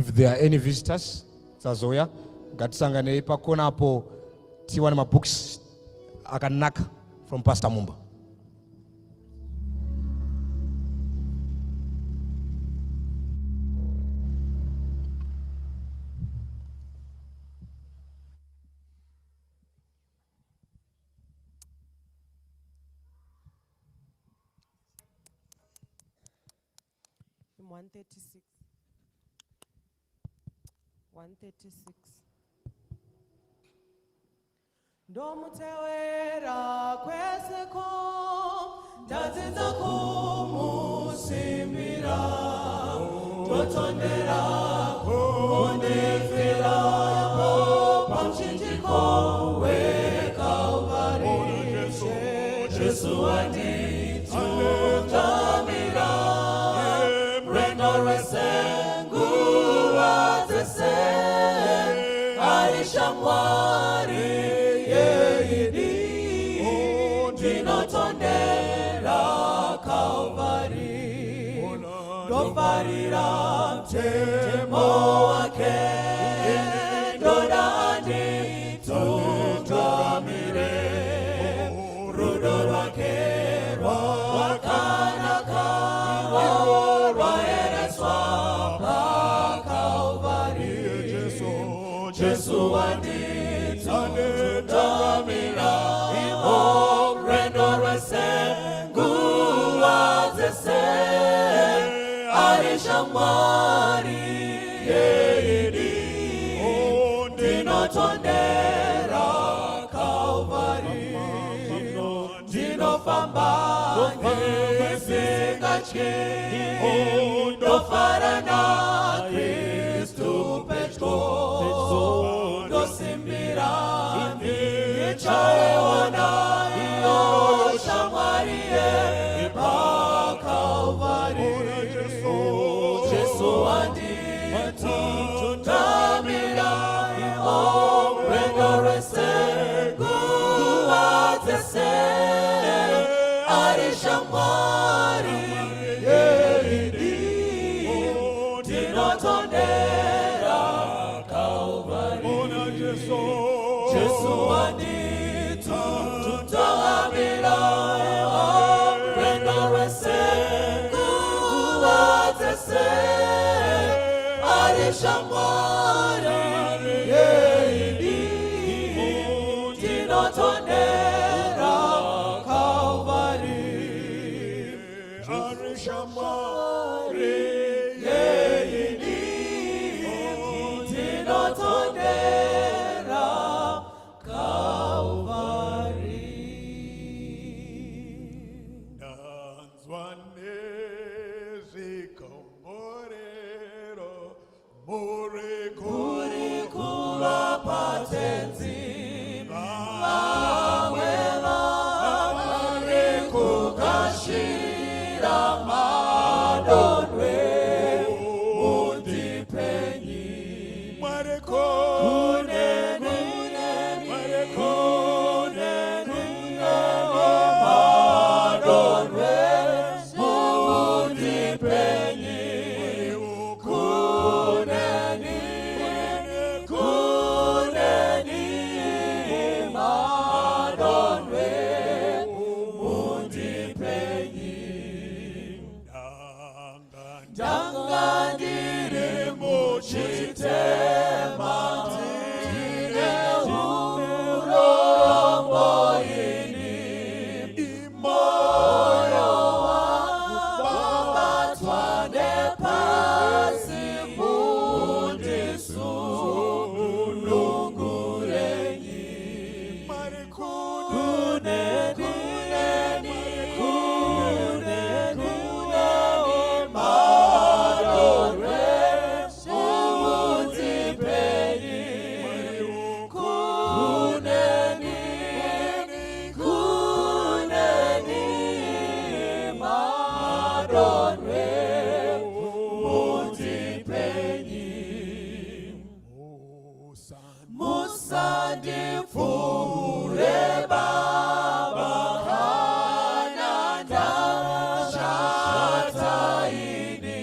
If there are any visitors, Sazoya, ngatisanganei pakona apo tiwane mabooks akanaka from Pastor Mumba. In 136. 136. Ndomutewera kweseko ndadzidza kumusimbira totondera kundifira pamuchinjiko weKalvari Jesu wanditungamira rwendo rwese nguva dzese arishamwari yeidi ndinotondera Kalvari ndofarira mtemo wake ndoda anditungamire rudo rwake rwakanaka rwaereswa paKalvari Jesu wanditungamira rwendo rwese nguva dzese arishamwari yeidi ndinotondera Kalvari ndinofamba ndisingatyi ndofara naKristu pedyo ndosimbira ndichaiona iyo shamwari yepaKalvari Jesu wanditungamira rwendo rwese nguva dzese arishamwari yeidi ndinotondera Kalvari Jesu wanditungamira rwendo rwese nguva dzese arishamwari yeidi ndinotondera Kalvari arishamwari yeidi ndinotondera Kalvari Danzwa nezikomborero muri kuri kuva patenzi